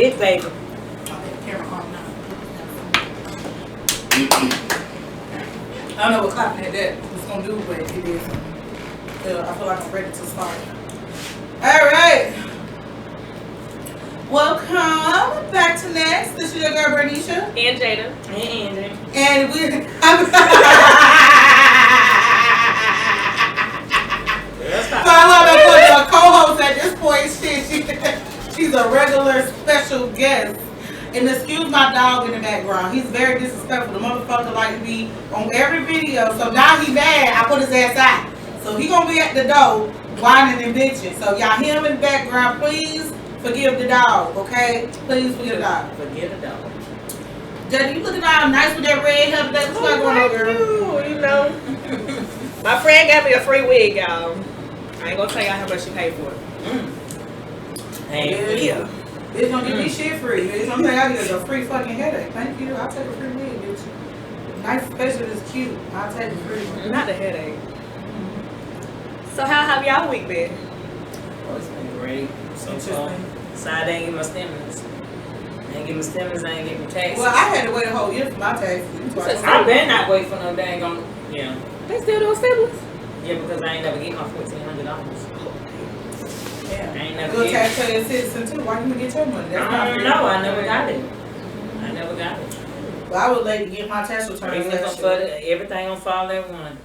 it, baby. I'll take the camera on now. I don't know what clapping at that was gonna do, but it is. I feel like I'm ready to start. Alright. Welcome back to N.E.X.T. This is your girl Bernicia. And Jada. And Andy. And we're so I love a co-host at this point. She's a regular special guest. And excuse my dog in the background. He's very disrespectful. The motherfucker like to be on every video. So now he mad. I put his ass out. So he gonna be at the door whining and bitching. So y'all hear him in the background. Please forgive the dog, okay? Please forgive the dog. Forgive the dog. Jada, you looking all nice with that red hair today. What's going on, girl? You know. My friend got me a free wig, y'all. I ain't gonna tell y'all how much she paid for it. Yeah. It's gonna give me shit free. It's gonna say I get a free fucking headache. Thank you. I'll take a free wig, bitch. Nice special is cute. I'll take a free one. Not the headache. So how have y'all week been? Oh, it's been great. So far. Side ain't get my stimulus. I ain't get my stimulus, I ain't get my taxes. Well, I had to wait a whole year for my taxes. I better not wait for no dang on. Yeah. They still doing stimulus? Yeah, because I ain't never get my $1,400. Yeah. I ain't never Good get it. taxpayer citizen too. Why you get your money? That's I not don't fair. know. I never got it. I never got it. Well, I was late to get my tax returns last year. Everything gonna fall at one.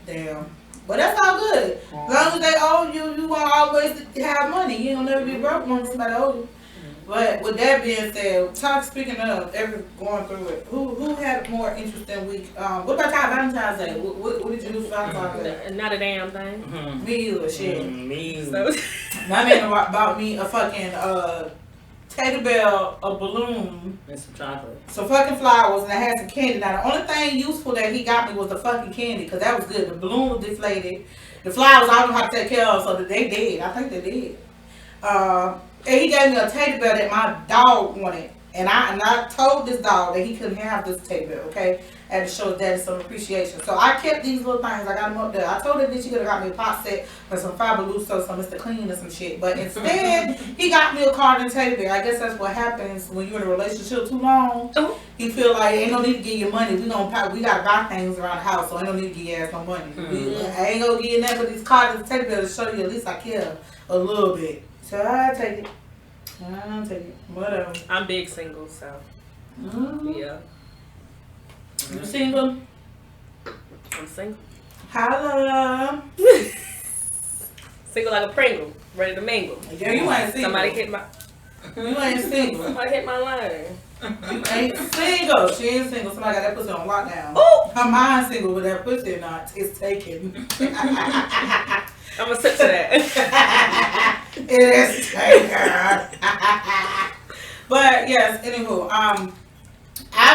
Damn. But that's all good. As long as they owe you, you won't always have money. You don't never be broke when somebody owes you. But with that being said, speaking of going through it, who had a more interesting week? What about y'all Valentine's Day? What did you do for Valentine's Day? Not a damn thing. Mm-hmm. Me either, shit. Me either. So, My man bought me a fucking teddy bear, a balloon, And some chocolate. some fucking flowers, and I had some candy. Now, the only thing useful that he got me was the fucking candy, because that was good. The balloon was deflated. The flowers, I don't know how to take care of, so they did. I think they did. And he gave me a teddy bear that my dog wanted. And I told this dog that he couldn't have this teddy bear, okay? I had to show his daddy some appreciation. So I kept these little things. I got them up there. I told her that she could have got me a pot set for some Fabuloso, some Mr. Clean and some shit. But instead, he got me a card and teddy bear. I guess that's what happens when you're in a relationship too long. You feel like ain't no need to give you money. We gotta buy things around the house, so ain't no need to give your ass no money. I ain't gonna give you nothing but these cards and teddy bears to show you at least I care a little bit. So I take it. I'll take it. Whatever. I'm big single, so yeah. You single? I'm single. Holla. Single like a Pringle, ready to mingle. Yeah, you ain't single. Somebody hit my Somebody hit my line. You ain't single. She ain't single. Somebody got that pussy on lockdown. Oh! Her mind's single, but that pussy not. It's taken. I'm gonna sit to that. It is taken. But yes, anywho, our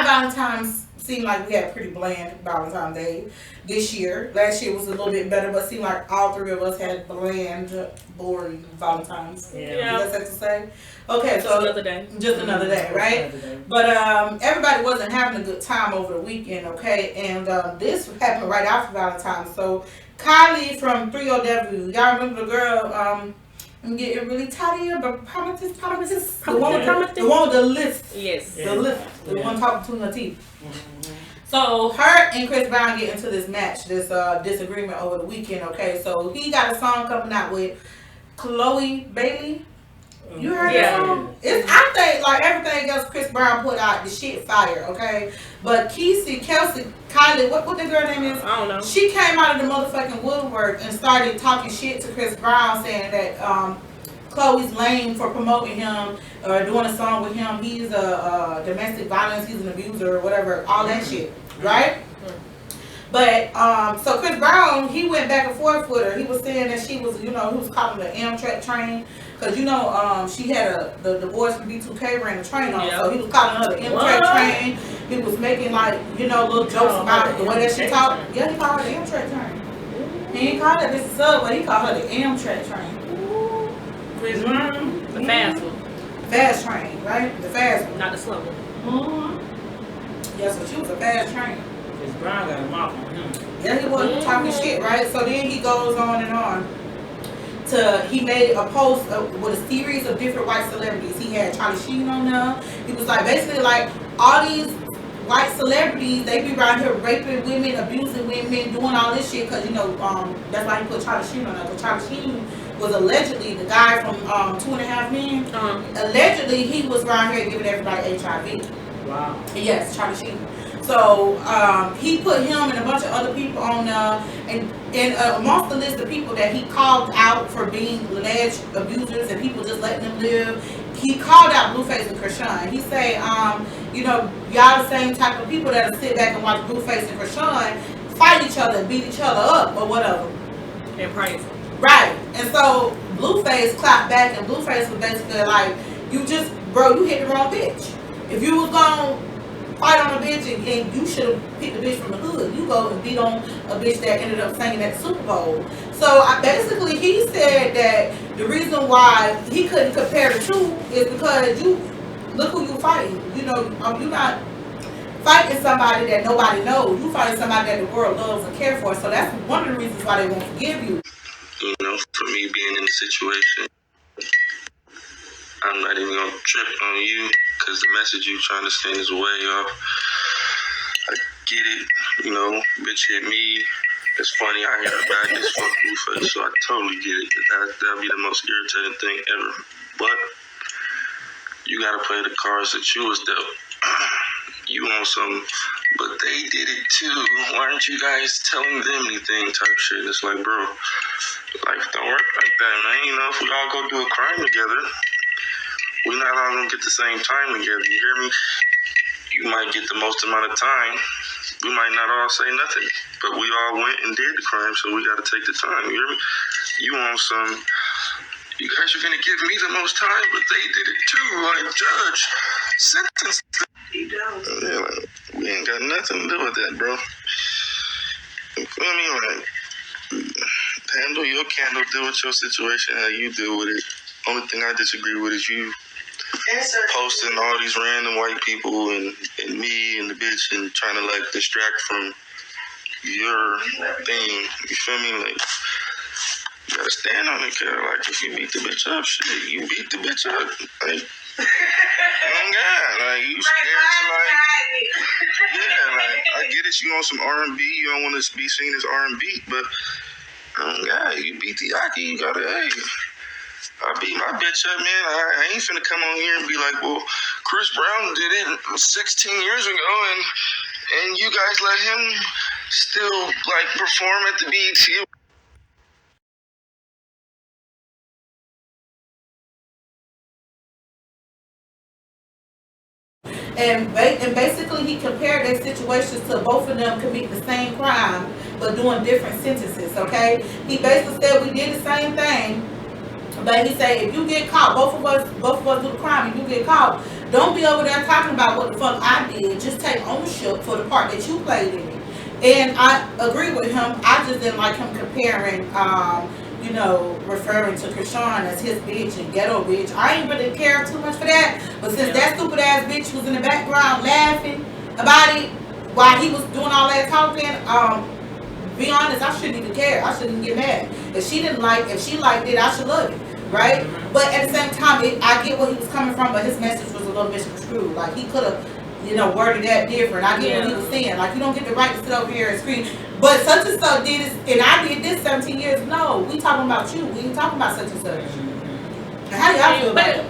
Valentine's seemed like we had pretty bland Valentine's Day this year. Last year was a little bit better, but seemed like all three of us had bland, boring Valentine's. Yeah. That's that to say. Okay, so Another day. just another day, right? But everybody wasn't having a good time over the weekend, okay? And this happened right after Valentine's. So Kylie from 3OW, y'all remember the girl? I'm getting really tired of you, but promises. The one with the lift. Yes. The lift. The one talking between her teeth. So her and Chris Brown get into this match, this disagreement over the weekend, okay? So he got a song coming out with Chloe Bailey. You heard that song? I think like everything else Chris Brown put out, the shit fire, okay? But Kelsey, Kylie, what the girl name is? I don't know. She came out of the motherfucking woodwork and started talking shit to Chris Brown, saying that Chloe's lame for promoting him or doing a song with him. He's a domestic violence, he's an abuser or whatever, all that shit, right? But so Chris Brown, he went back and forth with her. He was saying that she was, he was calling the Amtrak train. Cause she had the divorce from B2K ran the train on, so he was calling her the Amtrak train. He was making little jokes about the way that she talked. Yeah, he called her the Amtrak train. He ain't called her this sub, but he called her the Amtrak train. Chris Brown, the fast one. Fast train, right? The fast one. Not the slow one. Yeah, so she was a fast train. Chris Brown got a mouth on him. Yeah, he was talking shit, right? So then he goes on and on. he made a post with a series of different white celebrities. He had Chyna on there. He was like, basically like, all these white celebrities, they be around here raping women, abusing women, doing all this shit, because, you know, that's why he put Chyna on there. But Chyna was allegedly the guy from 2.5 Men. Allegedly, he was around here giving everybody HIV. Wow. Yes, Chyna. So he put him and a bunch of other people on and amongst the list of people that he called out for being alleged abusers and people just letting them live, he called out Blueface and Krishan. He said, you know, y'all the same type of people that'll sit back and watch Blueface and Krishan fight each other and beat each other up or whatever. And praise. Right. And so Blueface clapped back, and Blueface was basically like, you just, bro, you hit the wrong bitch. If you was gonna fight on a bitch and you should have picked a bitch from the hood, you go and beat on a bitch that ended up singing at the Super Bowl. So basically he said that the reason why he couldn't compare the two is because you look who you fighting. You know, you're not fighting somebody that nobody knows. You fighting somebody that the world loves and cares for. So that's one of the reasons why they won't forgive you. You know, for me being in the situation, I'm not even gonna trip on you because the message you trying to send is way off. I get it, you know, bitch hit me. It's funny, I hear about this fuck Blueface, so I totally get it. That'd be the most irritating thing ever. But you gotta play the cards that you was dealt. You want something, but they did it too. Why aren't you guys telling them anything type shit? It's like, bro, life don't work like that, man. You know, if we all go do a crime together, we're not all gonna get the same time together, you hear me? You might get the most amount of time. We might not all say nothing, but we all went and did the crime, so we gotta take the time, you hear me? You want some, you guys are gonna give me the most time, but they did it too, like, judge, sentence. Yeah, like, we ain't got nothing to do with that, bro. You feel me? Like, handle your candle, deal with your situation how you deal with it. Only thing I disagree with is you posting all these random white people and me and the bitch and trying to like distract from your thing. You feel me? Like, you gotta stand on it, kid. Like, if you beat the bitch up, shit, you beat the bitch up. Like, oh God, like, you scared to like, yeah, like, I get it, you on some R&B, you don't want to be seen as R&B, but, oh God, you beat the Yaki, you gotta, hey, I beat my bitch up, man. I ain't finna come on here and be like, well, Chris Brown did it 16 years ago, and you guys let him still, like, perform at the BET. And basically he compared their situations to both of them committing the same crime but doing different sentences, okay? He basically said we did the same thing, but he said if you get caught, both of us do the crime and you get caught, don't be over there talking about what the fuck I did. Just take ownership for the part that you played in it. And I agree with him. I just didn't like him comparing you know, referring to Krishan as his bitch and ghetto bitch. I ain't really care too much for that. But since that stupid ass bitch was in the background laughing about it while he was doing all that talking, be honest, I shouldn't even care. I shouldn't get mad. If she liked it, I should love it. Right? But at the same time, I get where he was coming from, but his message was a little misconstrued. Like, he could have, you know, worded that different. I get what he was saying. Like, you don't get the right to sit over here and scream, but such and such did this, and I did this 17 years. No, we talking about you. We ain't talking about such and such. How do y'all feel about it?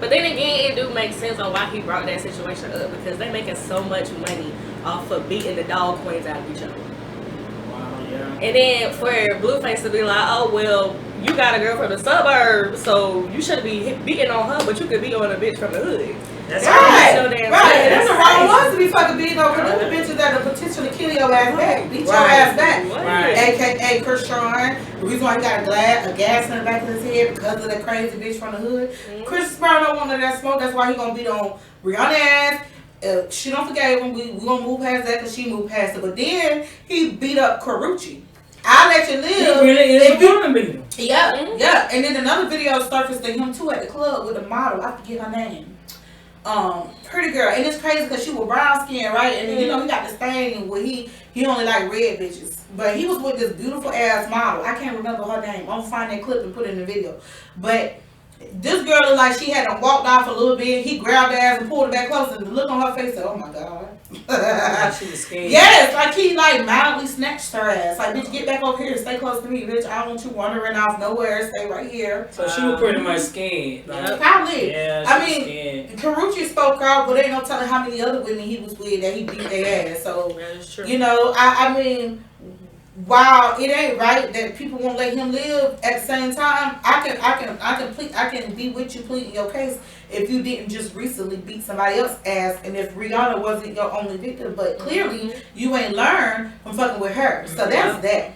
But then again, it do make sense on why he brought that situation up, because they making so much money off of beating the dog queens out of each other. Wow, yeah. And then for Blueface to be like, oh, well, you got a girl from the suburbs, so you shouldn't be beating on her, but you could beat on a bitch from the hood. That's right. So damn Right. good. That's the wrong ones to be fucking beating over the bitches that will potentially kill your ass back. Beat your ass back. Right. AKA Krishan. The reason why he got a gas in the back of his head because of that crazy bitch from the hood. Mm-hmm. Chris Brown don't want none of that smoke. That's why he gonna beat on Rihanna's ass. She don't forget him. We gonna move past that because she moved past it. But then he beat up Karuchi. I'll let you live. He really is a woman beater. Yeah, yeah. And then another video surfaced of him too at the club with a model. I forget her name. Pretty girl. And it's crazy because she was brown skin, right? And then, you know, he got this thing where he He only like red bitches. But he was with this beautiful ass model. I can't remember her name. I'm gonna find that clip and put it in the video. But this girl looked like she had walked off a little bit. He grabbed her ass and pulled her back close, and the look on her face said, "Oh my god." She was scared. Yes, like he like mildly snatched her ass. Like, bitch, get back over here and stay close to me, bitch. I don't want you wandering off nowhere. Stay right here. So she was pretty much scared. Like, probably. Yeah, I mean, Karuchi spoke out, but ain't no telling how many other women he was with that he beat their ass. So, That is true. you know, I mean, while it ain't right that people won't let him live, at the same time, I can be with you pleading your case if you didn't just recently beat somebody else's ass, and if Rihanna wasn't your only victim, but clearly you ain't learned from fucking with her. So that's that.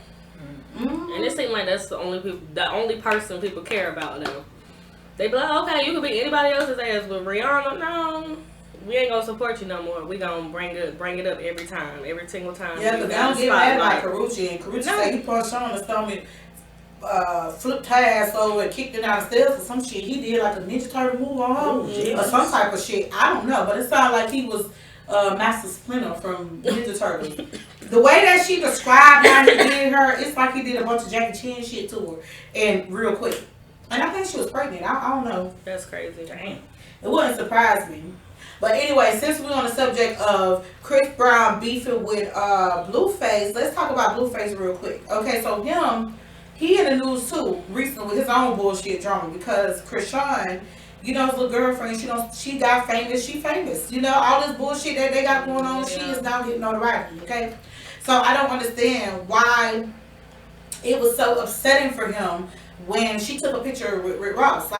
Mm-hmm. And it seems like that's the only person people care about though. They be like, okay, you can beat anybody else's ass, but Rihanna, no. We ain't gonna support you no more. We gonna bring it up every time, every single time. Yeah, because they don't get mad like Karuchi. And Karuchi said he punched her on the stomach, flipped her ass over and kicked her down the stairs or some shit. He did like a Ninja Turtle move on her or some type of shit. I don't know, but it sounded like he was Master Splinter from Ninja Turtles. The way that she described how he did her, it's like he did a bunch of Jackie Chan shit to her and real quick. And I think she was pregnant. I don't know. That's crazy. damn. It wouldn't surprise me. But anyway, since we're on the subject of Chris Brown beefing with Blueface, let's talk about Blueface real quick. Okay, so he in the news too recently with his own bullshit drama because Krishan, you know, his little girlfriend, she got famous, she famous. You know, all this bullshit that they got going on, she is now getting notoriety, okay? So I don't understand why it was so upsetting for him when she took a picture with Rick Ross.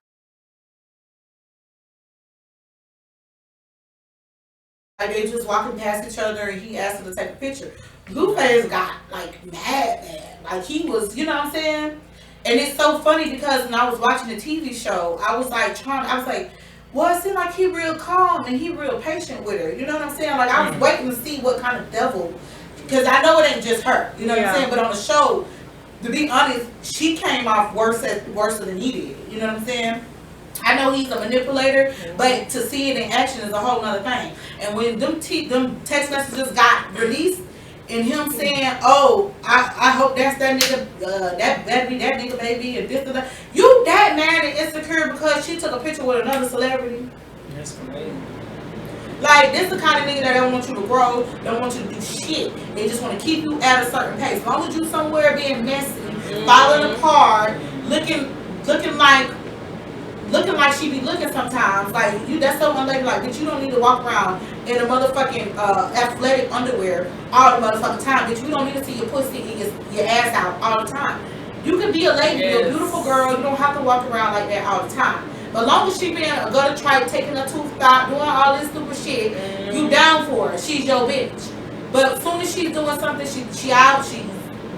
Like they just walking past each other and he asked her to take a picture. Blueface got like mad. Like he was, you know what I'm saying? And it's so funny because when I was watching the TV show, I was like, well, it seemed like he real calm and he real patient with her. You know what I'm saying? Like I was waiting to see what kind of devil, because I know it ain't just her. You know what I'm saying? But on the show, to be honest, she came off worse than he did. You know what I'm saying? I know he's a manipulator, but to see it in action is a whole nother thing. And when them text messages got released, and him saying, "Oh, I hope that's that nigga, that be that nigga baby," and this and that. You that mad and insecure because she took a picture with another celebrity? That's crazy. Like, this is the kind of nigga that don't want you to grow, don't want you to do shit. They just want to keep you at a certain pace. As long as you somewhere being messy, falling apart, looking like she be looking sometimes. Like, that's so unlady. Like, bitch, you don't need to walk around in a motherfucking athletic underwear all the motherfucking time. Bitch, we don't need to see your pussy and your ass out all the time. You can be a lady, be a beautiful girl. You don't have to walk around like that all the time. But as long as she being a gutter tripe, taking a tooth out, doing all this stupid shit, you down for her. She's your bitch. But as soon as she's doing something, she out, she's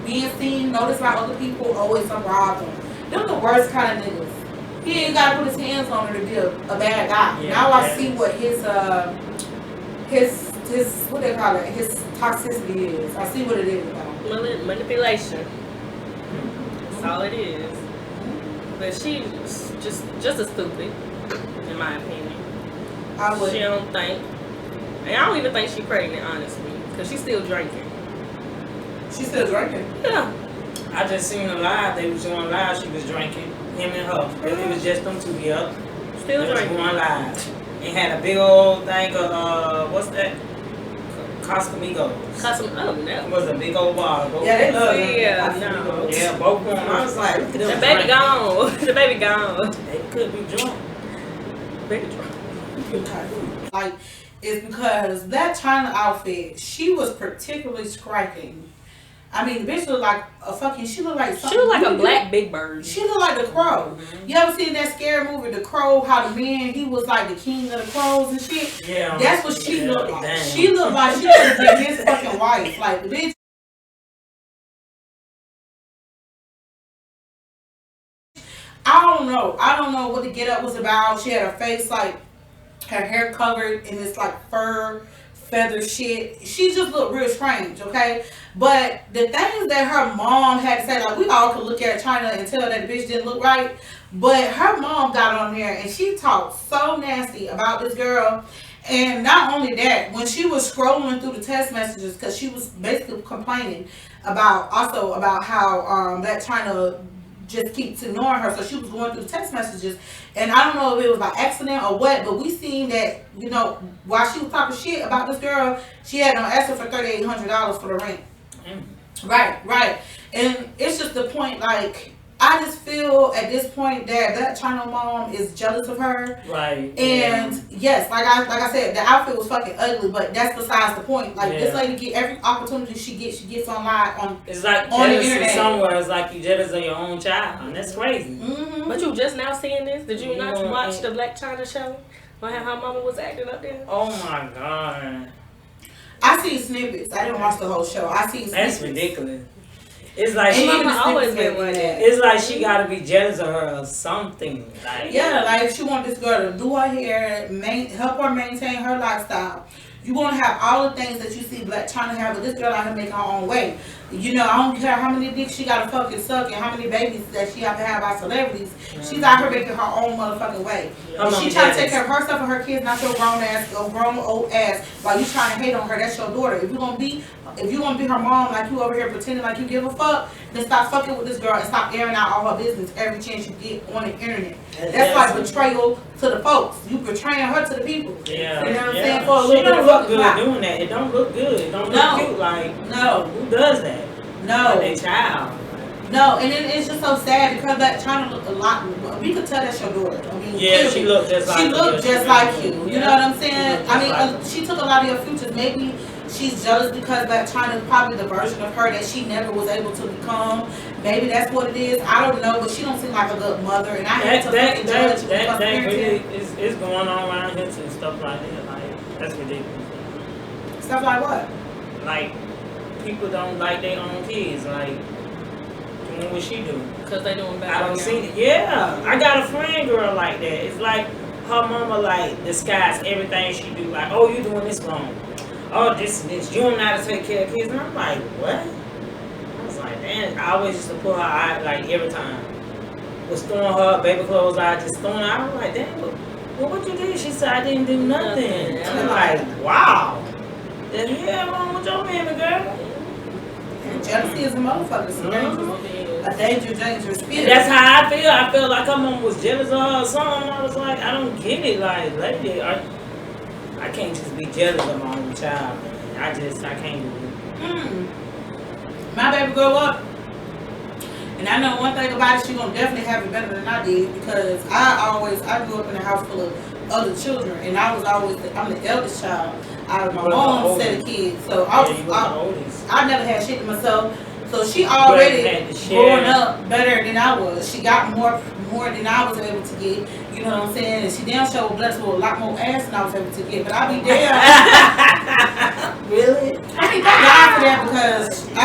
being seen, noticed by other people, always some rob them. They're the worst kind of niggas. He ain't got to put his hands on her to be a bad guy. Yeah, now I see what his what they call it, his toxicity is. I see what it is now. Manipulation. That's all it is. But she's just as stupid, in my opinion. I would. She don't think. And I don't even think she's pregnant, honestly, because she's still drinking. She's still drinking? Yeah. I just seen her live. They was doing live. She was drinking. Him and her. It was just them two. Yep. Still drinking. Going live. And had a big old thing of what's that? Casamigos. Oh no. It was a big old bottle. Yeah, they love it. Yeah, no. Yeah, both of them. I was like, look at them. The baby gone. The baby gone. They could be drunk. Baby drunk. Like, it's because that Chyna outfit, she was particularly striking. I mean, the bitch looked like a fucking, she looked like something. She looked like a black Big Bird. She looked like the Crow. You ever seen that scary movie, The Crow, how the man, he was like the king of the crows and shit? Yeah. That's what she looked like. Damn. She looked like she could have been his fucking wife. Like, the bitch. I don't know what the get up was about. She had her face like, her hair covered in this like fur feather shit. She just looked real strange, okay? But the things that her mom had to say, like, we all could look at Chyna and tell that the bitch didn't look right, but her mom got on there and she talked so nasty about this girl, And not only that, when she was scrolling through the text messages, because she was basically complaining about how that Chyna just keeps ignoring her. So she was going through the text messages, and I don't know if it was by accident or what, but we seen that, you know, while she was talking shit about this girl, she had no answer for $3,800 for the rent. Right. And it's just the point, like, I just feel at this point that Chyna mom is jealous of her. Right. And yes, like I said, the outfit was fucking ugly, but that's besides the point. Like, this lady get every opportunity she gets online it's like on the jealousy internet. somewhere. It's like you jealous of your own child, and that's crazy. Mm-hmm. But you just now seeing this? Did you not watch the Black Chyna show? When her mama was acting up there? Oh my god. I see snippets. I didn't watch the whole show. I see snippets. That's ridiculous. It's like And she even the always snippets been like that. that. It's like she gotta be jealous of her or something. Like, Yeah, like she want this girl to do her hair, help her maintain her lifestyle. You want to have all the things that you see Black Chyna have, but this girl out here making her own way. You know, I don't care how many dicks she got to fucking suck and how many babies that she have to have by celebrities. She's out here making her own motherfucking way. And she trying to take care of herself and her kids, not your grown old ass. While you trying to hate on her, that's your daughter. If you gonna be her mom, like you over here pretending like you give a fuck, then stop fucking with this girl and stop airing out all her business every chance you get on the internet. That's like betrayal to the folks. You betraying her to the people. Yeah. You know what I'm yeah. saying? For a She little bit don't of look fucking good clout. doing that. It don't look good. It don't No. look cute. Like, No. who does that? No. Like their child. No, and it's just so sad because that Chyna looked a lot. We could tell that's your daughter. I mean, Yeah, she looked just like she you. looked just like you. You know what I'm saying? I mean, like she took a lot of your futures. Maybe she's jealous because that Chyna is probably the version of her that she never was able to become. Maybe that's what it is. I don't know, but she don't seem like a good mother, and I hate to fucking judge that parenting. really is going on around here too. Stuff like that. Like, that's ridiculous. Stuff like what? Like, people don't like their own kids. Like, doing what she do. Because they doing bad. I don't see it. Yeah, I got a friend girl like that. It's like her mama like disguise everything she do. Like, oh, you doing this wrong. Oh, this and this. You don't know how to take care of kids. And I'm like, what? I was like, man. I always used to pull her out like every time. Was throwing her baby clothes out, just throwing her out. I'm like, damn. Well, what you did? She said I didn't do nothing. I'm like, wow. The hell wrong with your baby girl? And jealousy is a motherfucker. It's a dangerous spirit. And that's how I feel. I feel like her mom was jealous of her or something. I was like, I don't get it. Like, lady, I can't just be jealous of my own child, man. I can't do it. My baby grow up, and I know one thing about it, she gonna definitely have it better than I did because I grew up in a house full of other children, and I'm the eldest child out of my mom's set of kids, so I never had shit to myself. So she already growing up better than I was. She got more than I was able to get. You know what I'm saying? And she damn sure was blessed with a lot more ass than I was able to get. But I'll be damn. Really? I mean, thank God for that because I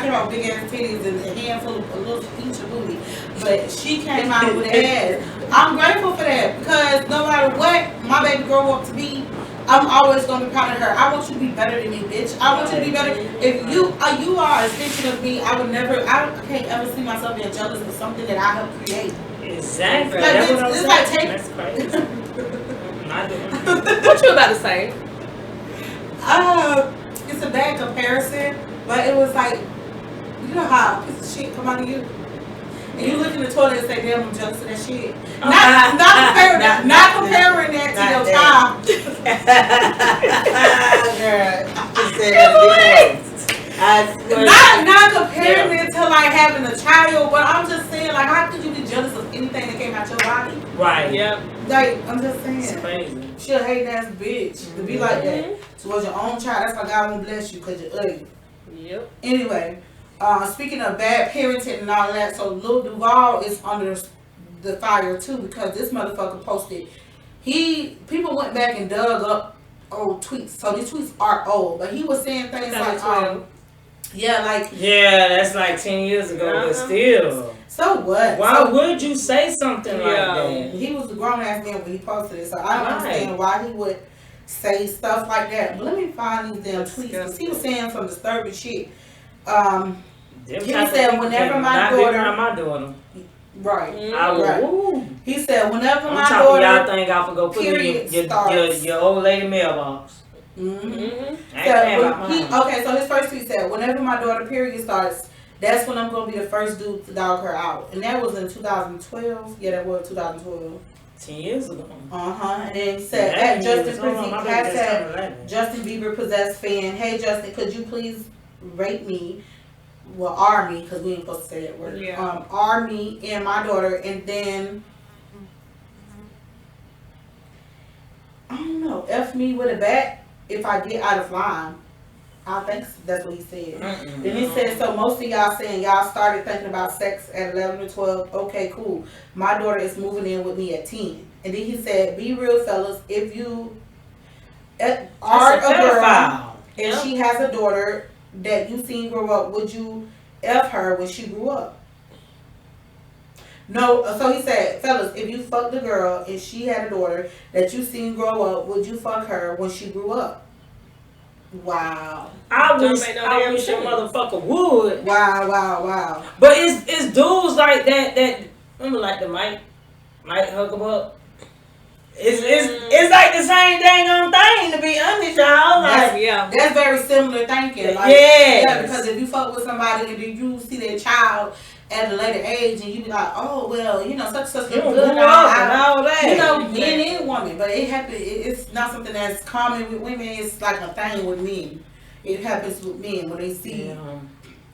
came out with big ass titties and a handful of a little inch of booty. But she came out with ass. I'm grateful for that because no matter what my baby grow up to be, I'm always gonna be proud of her. I want you to be better than me, bitch. I want you to be better. If you are a extension of me, I can't ever see myself being jealous of something that I helped create. Exactly. Like, That's what I'm saying. like That's crazy. Not doing that. What you about to say? It's a bad comparison, but it was like, you know how a piece of shit come out of you? And you look in the toilet and say, damn, I'm jealous of that shit. Not comparing that to your child. Not comparing it to like having a child, but I'm just saying, like, how could you be jealous of anything that came out your body? Right. Yep. Like, I'm just saying. It's crazy. She a hating ass bitch to be like that towards your own child. That's why God won't bless you because you're ugly. Yep. Anyway, speaking of bad parenting and all that, so Lil Duval is under the fire too because this motherfucker posted. People went back and dug up old tweets. So these tweets are old, but he was saying things like, yeah, that's like 10 years ago, but still. So what? Why would you say something like that? He was a grown ass man when he posted it, so I don't understand why he would say stuff like that. But let me find these damn tweets because he was saying some disturbing shit. He said, whenever my daughter. Right. I would. Right. Ooh. He said, whenever I'm my talking daughter y'all think I can go put it in period starts. your old lady mailbox. Mm-hmm. I ain't So paying about when mine. okay, so his first tweet said, whenever my daughter period starts, that's when I'm gonna be the first dude to dog her out. And that was in 2012. Yeah, that was 2012. 10 years ago. And then he said, Yeah, at Justin hold on, my Prizzi, baby just hashtag turned 11. Justin Bieber possessed fan. Hey Justin, could you please rate me? Well, R me, because we ain't supposed to say that word. Yeah. R me and my daughter, and then I don't know, F me with a bat if I get out of line. I think that's what he said. Mm-mm. Then he said, so most of y'all saying y'all started thinking about sex at 11 or 12. Okay, cool. My daughter is moving in with me at 10. And then he said, be real, fellas. If you are a girl and she has a daughter that you seen grow up, would you F her when she grew up? No, so he said, fellas, if you fucked a girl and she had a daughter that you seen grow up, would you fuck her when she grew up? Wow. I wish your motherfucker would. Wow. But it's dudes like that remember like the Mike Huckabee. It's like the same dang thing, to be honest, y'all. Like, that's very similar thinking. Like, yeah, because if you fuck with somebody and you see their child at a later age and you be like, oh well, you know, such is good and all that. You know, men and women, but it happens. It's not something that's common with women. It's like a thing with men. It happens with men when they see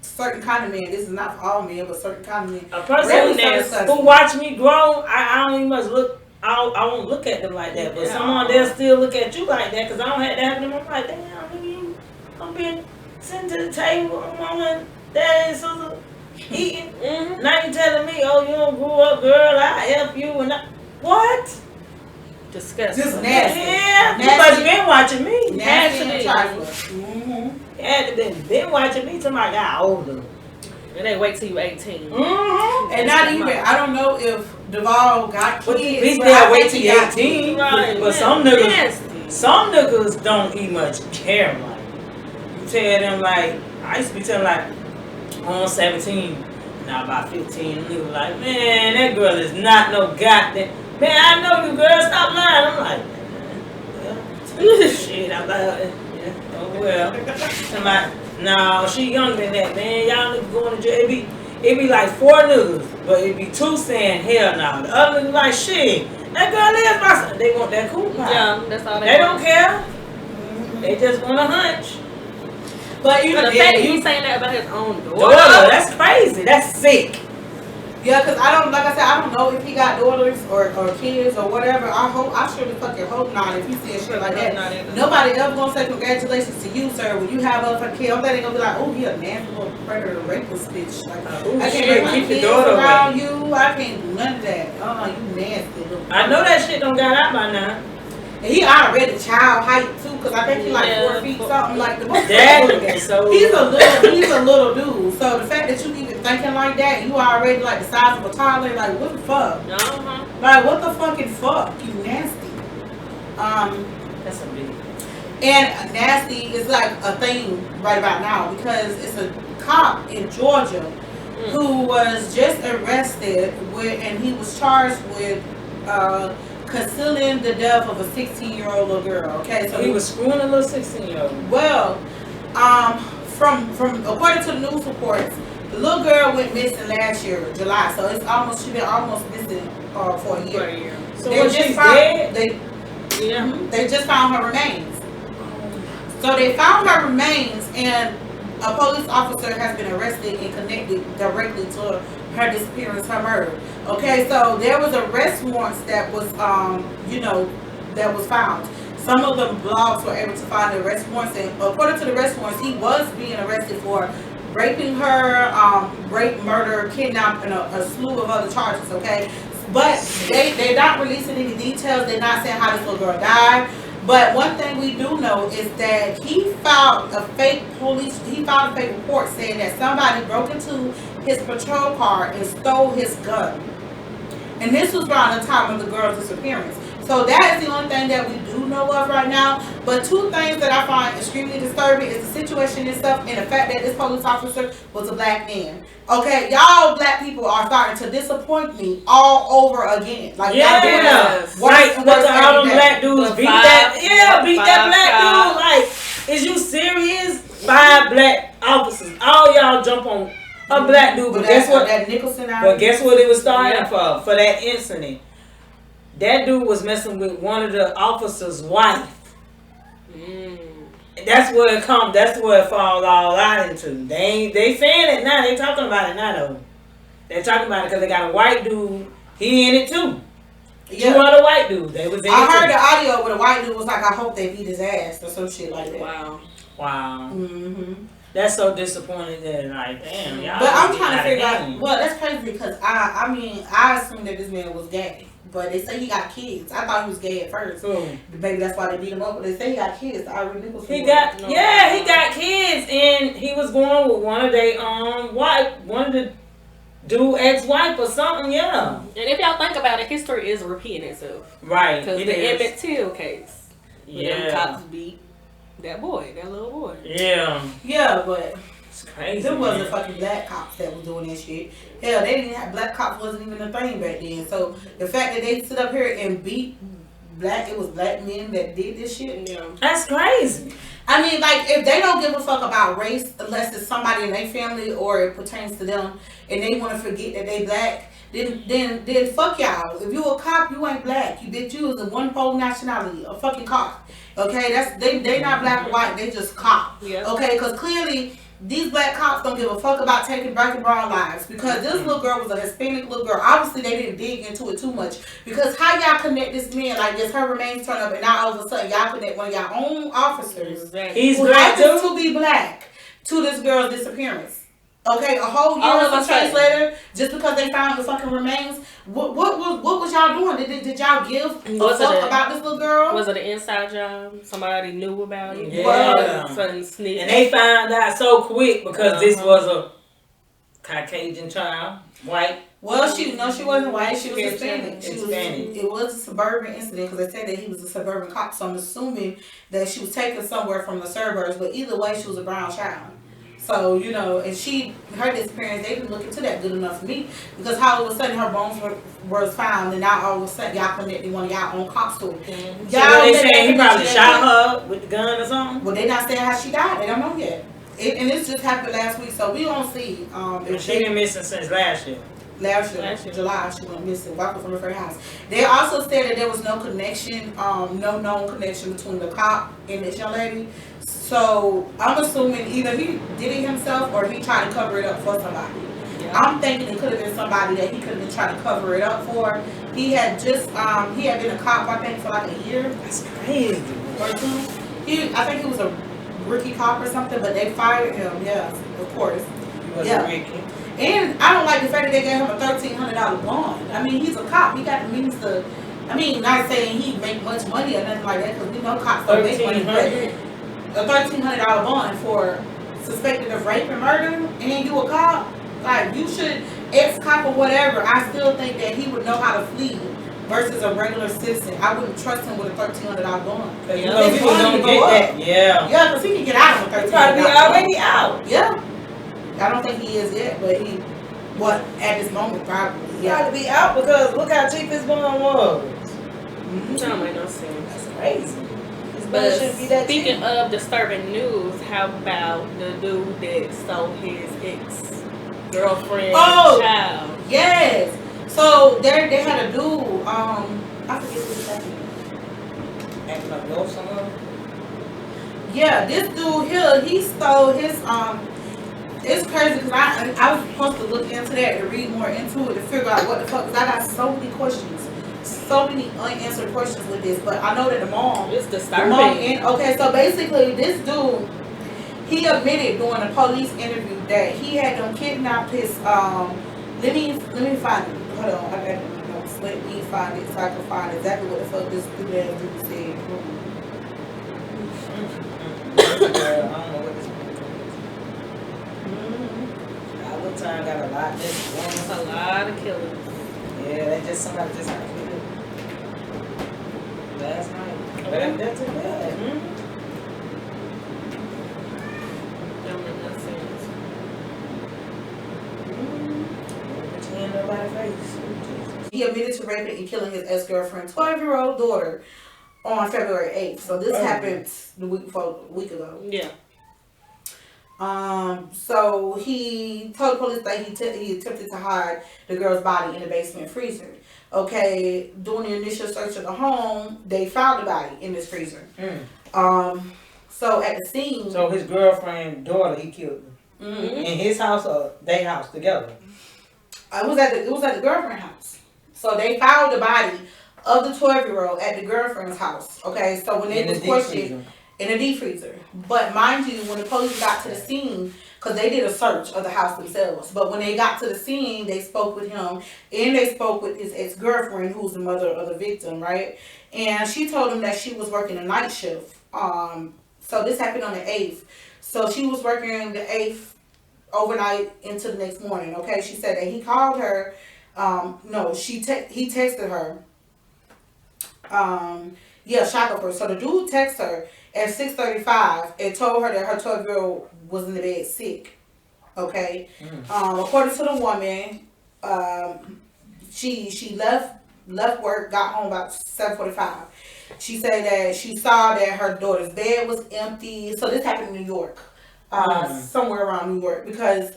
certain kind of men. This is not for all men, but certain kind of men. A person who watch me grow, I don't even much look. I won't look at them like that, but someone they'll still look at you like that because I don't have to have them. I'm like, damn, nigga, I'm being sent to the table. I'm on dad and sister eating. Now you telling me, oh, you don't grow up, girl. I help you and what? Disgusting. Just nasty. Yeah, you must have been watching me. Nasty and trifling. You had to been watching me till I got older. And they wait till you 18. And not even, I don't know if Duval got kids. We still wait till you 18. Right. But some niggas don't even much care. Like, you tell them, like, I used to be telling, like, I'm 17, now about 15. And niggas like, man, that girl is not no goddamn. Man, I know you, girl, stop lying. I'm like, well, shit, I'm like, yeah, oh well. I'm like, no, she younger than that, man. Y'all niggas going to jail. It be like 4 niggas, but it be 2 saying hell no. The other niggas like, shit, that girl lives my son. They want that cool pie. Yeah, that's all they don't care. They just want a hunch. But even the fact that he's saying that about his own daughter, that's crazy. That's sick. Yeah, because I don't, like I said, I don't know if he got daughters or kids or whatever. I surely fucking hope not if you see a shit like that. Nobody ever gonna say congratulations to you, sir, when you have a fucking kid. I'm gonna be like, oh, he a nasty little predator, rapist bitch. Like, I can't bring my kids around you. I can't do none of that. You nasty little I know that shit don't got out by now. And he already child height too, cause I think he like 4 feet something like the book. So he's a little dude. So the fact that you even thinking like that, you already like the size of a toddler. Like what the fuck? Like what the fucking fuck? You nasty. That's a big. And nasty is like a thing right about now because it's a cop in Georgia who was just arrested and he was charged with concealing the death of a 16-year-old little girl. Okay, so he was screwing a little 16-year-old. Well, from according to the news reports, the little girl went missing last year, July. So she been almost missing for a year. So they just found her remains. So they found her remains, and a police officer has been arrested and connected directly to her disappearance, her murder. Okay, so there was arrest warrants that was, that was found. Some of the blogs were able to find the arrest warrants, and according to the arrest warrants, he was being arrested for raping her, rape, murder, kidnapping, and a slew of other charges. Okay, but they're not releasing any details. They're not saying how this little girl died. But one thing we do know is that he filed a fake report saying that somebody broke into his patrol car and stole his gun. And this was around the time of the girl's disappearance. So So that is the only thing that we do know of right now. But two things that I find extremely disturbing is the situation itself and the fact that this police officer was a black man. Okay, y'all black people are starting to disappoint me all over again. Like y'all doing Yes. worse Like, and but worse all them every black day. dudes The beat five- that. Yeah, beat that five black cops. dude. Like, is you serious? 5 black officers. All y'all jump on a black dude. But guess what? That Nicholson But guess what it was starting Yeah. for that incident? That dude was messing with one of the officers' wife. That's where it comes. That's where it falls all out into. They saying it now. They talking about it now though. They talking about it because they got a white dude. He in it too. Yeah. Two other white dudes. They was in I it heard too. the audio where the white dude was like, I hope they beat his ass or some shit like that. Wow. Mm-hmm. That's so disappointing that like, damn, y'all. But I'm just trying to get figure out of out. hand. Well, that's crazy because I assumed that this man was gay, but they say he got kids. I thought he was gay at first. Maybe that's why they beat him up. But they say he got kids. I really was. He got he got kids, and he was going with one of they one of the dude ex-wife or something. Yeah. And if y'all think about it, history is repeating itself. Right. Because It the is. N.E.X.T case, where them Yeah. cops beat that little boy. Yeah. Yeah, but It's crazy. there wasn't man. fucking black cops that was doing that shit. Hell, they didn't have black cops wasn't even a thing back then. So the fact that they stood up here and beat it was black men that did this shit. Yeah. That's crazy. I mean, like, if they don't give a fuck about race, unless it's somebody in their family or it pertains to them, and they want to forget that they black, then fuck y'all. If you a cop, you ain't black. You is a one pole nationality, a fucking cop. Okay, they not black or white. They just cop. Yeah. Okay, because clearly these black cops don't give a fuck about breaking brown lives, because this little girl was a Hispanic little girl. Obviously, they didn't dig into it too much, because how y'all connect this man like this? Her remains turn up, and now all of a sudden y'all connect one of y'all own officers He's who black happens too. to be black to this girl's disappearance. Okay, a whole year All or of a some change sudden. later, just because they found the fucking remains. What was y'all doing? Did y'all give a Was it fuck a- about this little girl? Was it an inside job? Somebody knew about it? Yeah. Something sneak. And they found out so quick because this was a Caucasian child, white. Well, she wasn't white. She was Yeah, Hispanic. She was. Hispanic. It was a suburban incident because they said that he was a suburban cop. So I'm assuming that she was taken somewhere from the suburbs. But either way, she was a brown child. So and her disappearance, they didn't look into that good enough for me, because all of a sudden her bones were found, and now all of a sudden y'all connected one of y'all own cops to it. So what they saying he probably shot her with the gun or something? Well, they not saying how she died. They don't know yet. And this just happened last week, so we don't see. If She been missing since last year. Last year, July, she went missing, walking from her house. They also said that there was no connection, no known connection between the cop and this young lady. So I'm assuming either he did it himself or he tried to cover it up for somebody. Yeah. I'm thinking it could have been somebody that he could have been trying to cover it up for. He had just he had been a cop, I think, for like a year. That's crazy. Or two. I think he was a rookie cop or something, but they fired him. Yes, of course. He was a rookie. And I don't like the fact that they gave him a $1,300 bond. I mean, he's a cop. He got the means to. I mean, not saying he make much money or nothing like that, because we know cops don't make money. But a $1,300 bond for suspected of rape and murder, and you a cop, like, you should, ex-cop or whatever, I still think that he would know how to flee versus a regular citizen. I wouldn't trust him with a $1,300 bond. You know, people don't get that. Yeah. Yeah, because he can get out of a $1,300 He probably already out. Yeah. I don't think he is yet, but at this moment, probably. He ought to be out because look how cheap his bond was. That don't make no sense. That's crazy. But shouldn't be that speaking cheap. of disturbing news, how about the dude that stole his ex-girlfriend's child? Yes. So they had a dude, I forget his name. Acting like go somewhere. Yeah, this dude here, he stole his it's crazy because I was supposed to look into that and read more into it to figure out what the fuck, because I got so many questions. So many unanswered questions with this, but I know that the mom. It's disturbing. Okay, so basically, this dude, he admitted during a police interview that he had them kidnap his. Let me find it. Hold on, I got the notes. Let me find it so I can find exactly what the fuck this stupid ass dude said. I don't know what this is. All the time got a lot. It's a lot of killings. Yeah, they just somebody just got killed. last night. That's a bad. Don't make no sense. Pretend nobody face. He admitted to raping and killing his ex-girlfriend's 12-year-old daughter on February 8th. So this happened a week ago. Yeah. So he told the police that he attempted to hide the girl's body in the basement freezer. Okay, during the initial search of the home, they found the body in this freezer. So at the scene, So his girlfriend's daughter, he killed her in his house or their house together. it was at the girlfriend's house. So they found the body of the 12-year-old at the girlfriend's house. Okay, so when they was questioned. In a deep freezer. But mind you, when the police got to the scene, because they did a search of the house themselves, but when they got to the scene, they spoke with him, and they spoke with his ex-girlfriend, who's the mother of the victim, right? And she told him that she was working a night shift. So this happened on the 8th. So she was working the 8th overnight into the next morning, okay? She said that he called her. He texted her. Shocker for her. So the dude texted her at 6:35 and told her that her 12-year-old was in the bed sick. Okay. According to the woman, she left work, got home about 7:45. She said that she saw that her daughter's bed was empty. So this happened in New York, somewhere around New York, because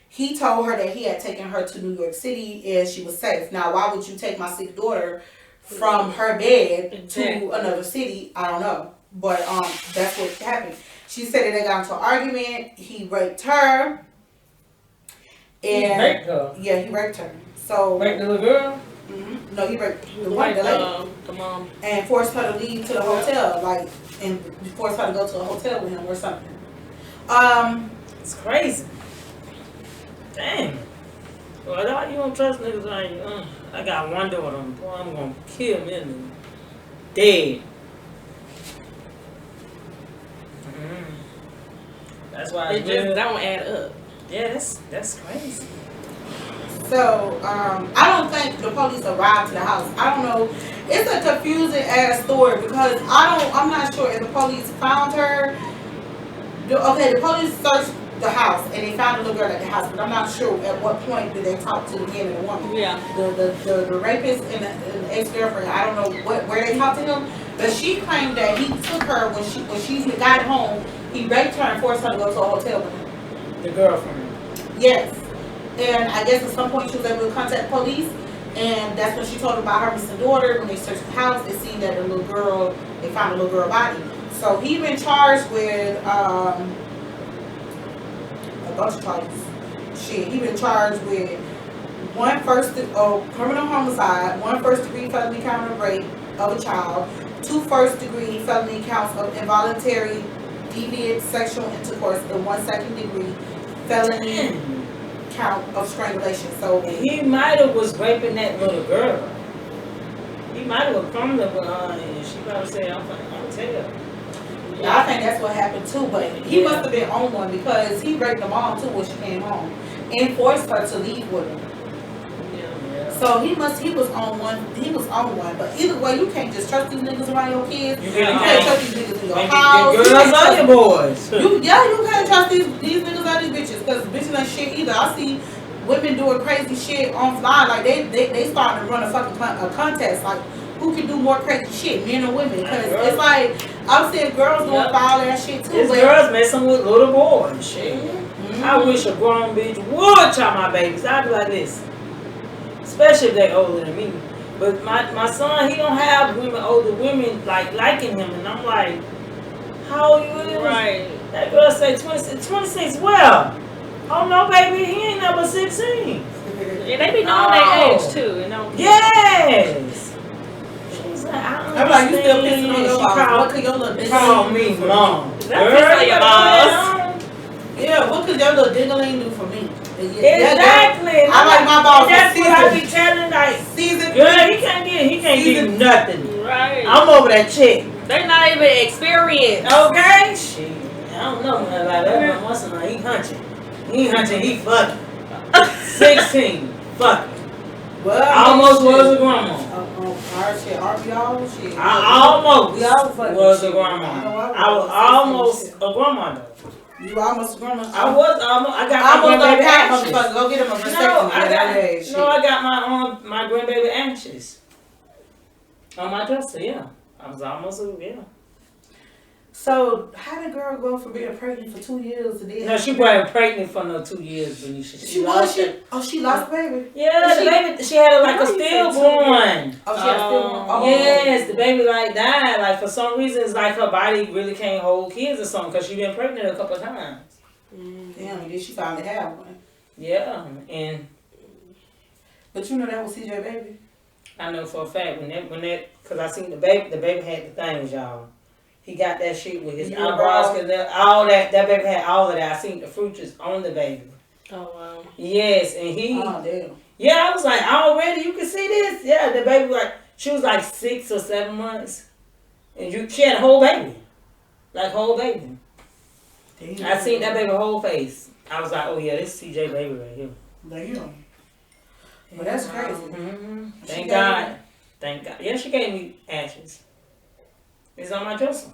he told her that he had taken her to New York City and she was safe. Now, why would you take my sick daughter from her bed to another city? I don't know. But that's what happened. She said that they got into an argument. He raped her. He raped her? Yeah, he raped her. So raped the little girl? Mm-hmm. No, he raped the lady. The mom. And forced her to leave to the hotel. And forced her to go to a hotel with him or something. It's crazy. Dang. Well, you don't trust niggas like you. I got one daughter. Boy, I'm gonna kill me and dead. That's why it just don't add up. Yeah, that's crazy. So I don't think the police arrived to the house. I don't know. It's a confusing ass story because I'm not sure if the police found her. The police searched the house and they found the little girl at the house, but I'm not sure at what point did they talk to the man and the woman. Yeah. The rapist and the ex-girlfriend, I don't know where they talked to him, but she claimed that he took her when she got home, he raped her and forced her to go to a hotel with him. The girlfriend. Yes. And I guess at some point she was able to contact police, and that's when she told about her missing daughter. When they searched the house, they seen that they found a little girl body. So he been charged with a bunch of charges. He been charged with criminal homicide, 1 first-degree felony count of rape of a child, 2 first-degree felony counts of involuntary deviant sexual intercourse, and 1 second-degree felony count of strangulation. So he might have was raping that little girl. He might have come to her and she probably said, "I'm gonna tell you." Yeah, I think that's what happened too, but he must have been on one because he raped the mom too when she came home and forced her to leave with him. Yeah. So he was on one. But either way, you can't just trust these niggas around your kids. You can't trust these niggas in your house. Your girls are your boys. You can't trust these niggas are these bitches because bitches ain't shit either. I see women doing crazy shit online. Like they starting to run a fucking contest. Like who can do more crazy shit, men or women? Because it's like I'm seeing girls doing foul ass shit too. There's girls messing with little boys. Shit. Mm-hmm. I wish a grown bitch would try my babies. I'd be like this. Especially if they're older than me. But my son, he don't have older women liking him, and I'm like, how old you is? Right. That girl say 26. Well, oh no, baby, he ain't number 16. And they be knowing their age too, you know. Yes. She's like, I'm like, you still pissing on your balls. What could your little bitch call me mom? Girl, your balls. Yeah, what could your little dingling do for me? Exactly. I like my balls. That's what I be telling, like, season. Girl, he can't give nothing. Right. I'm over that chick. They're not even experienced. Okay. Shit. I don't know nothing about that. Once in a while, he hunching. He ain't hunching. He fucking. 16. Fucking. Well, almost was a grandma. All shit. Aren't we all? Shit. I almost We all fucking was a shit. grandma. I I was almost a grandmother. You almost a grandma. I was almost. I got I my almost grandbaby got ashes. motherfucker. Go get him a vasectomy. I got my grandbaby ashes on my dresser. Yeah, I was almost yeah. So how did girl go from being pregnant for 2 years to then? No, she wasn't pregnant for no 2 years, Benicia. She lost it. Oh, she lost the baby. Yeah, the baby. She had like a stillborn. Oh, she had a stillborn. Oh. Yes, the baby like died. Like for some reason, it's like her body really can't hold kids or something because she been pregnant a couple of times. Damn, and then she finally had one. Yeah, and but you know that was CJ baby. I know for a fact when that because I seen the baby had the things, y'all. He got that shit with his eyebrows, all that baby had all of that. I seen the fruits on the baby. Oh wow. Yes, and he. Oh damn. Yeah, I was like, already you can see this. Yeah, the baby she was like 6 or 7 months, and she had a whole baby, like whole baby. Damn. I seen that baby whole face. I was like, oh yeah, this is CJ baby right here. Damn. Well, that's crazy. Mm-hmm. Thank God. Thank God. Yeah, she gave me ashes. It's on my dresser.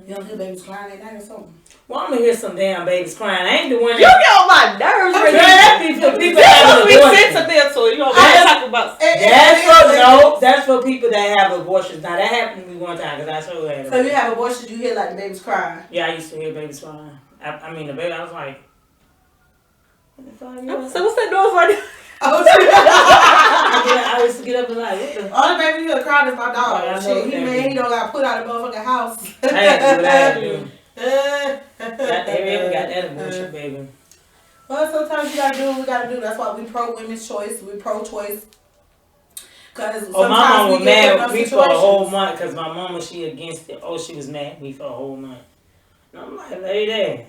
You don't hear babies crying at night or something? Well, I'm gonna hear some damn babies crying. I ain't the one. You get on my nerves. That's people have abortions. Sentimental. You know, talk about. That's for people that have abortions. Now that happened to me one time because I sure had. So you have abortions, you hear like the babies crying? Yeah, I used to hear babies crying. I mean, the baby. I was like, So what's that noise right Oh, I used to get up and like, what the? all the baby you crying is my dog. Yeah, Shit, he don't got put out of the motherfucking house. I had to do that. They got that abortion, baby. Well, sometimes you gotta do what we gotta do. That's why we pro women's choice. We pro choice. Cause my mom was mad with me for a whole month because my mama, she against it. Oh, she was mad at me for a whole month. And I'm like, lady,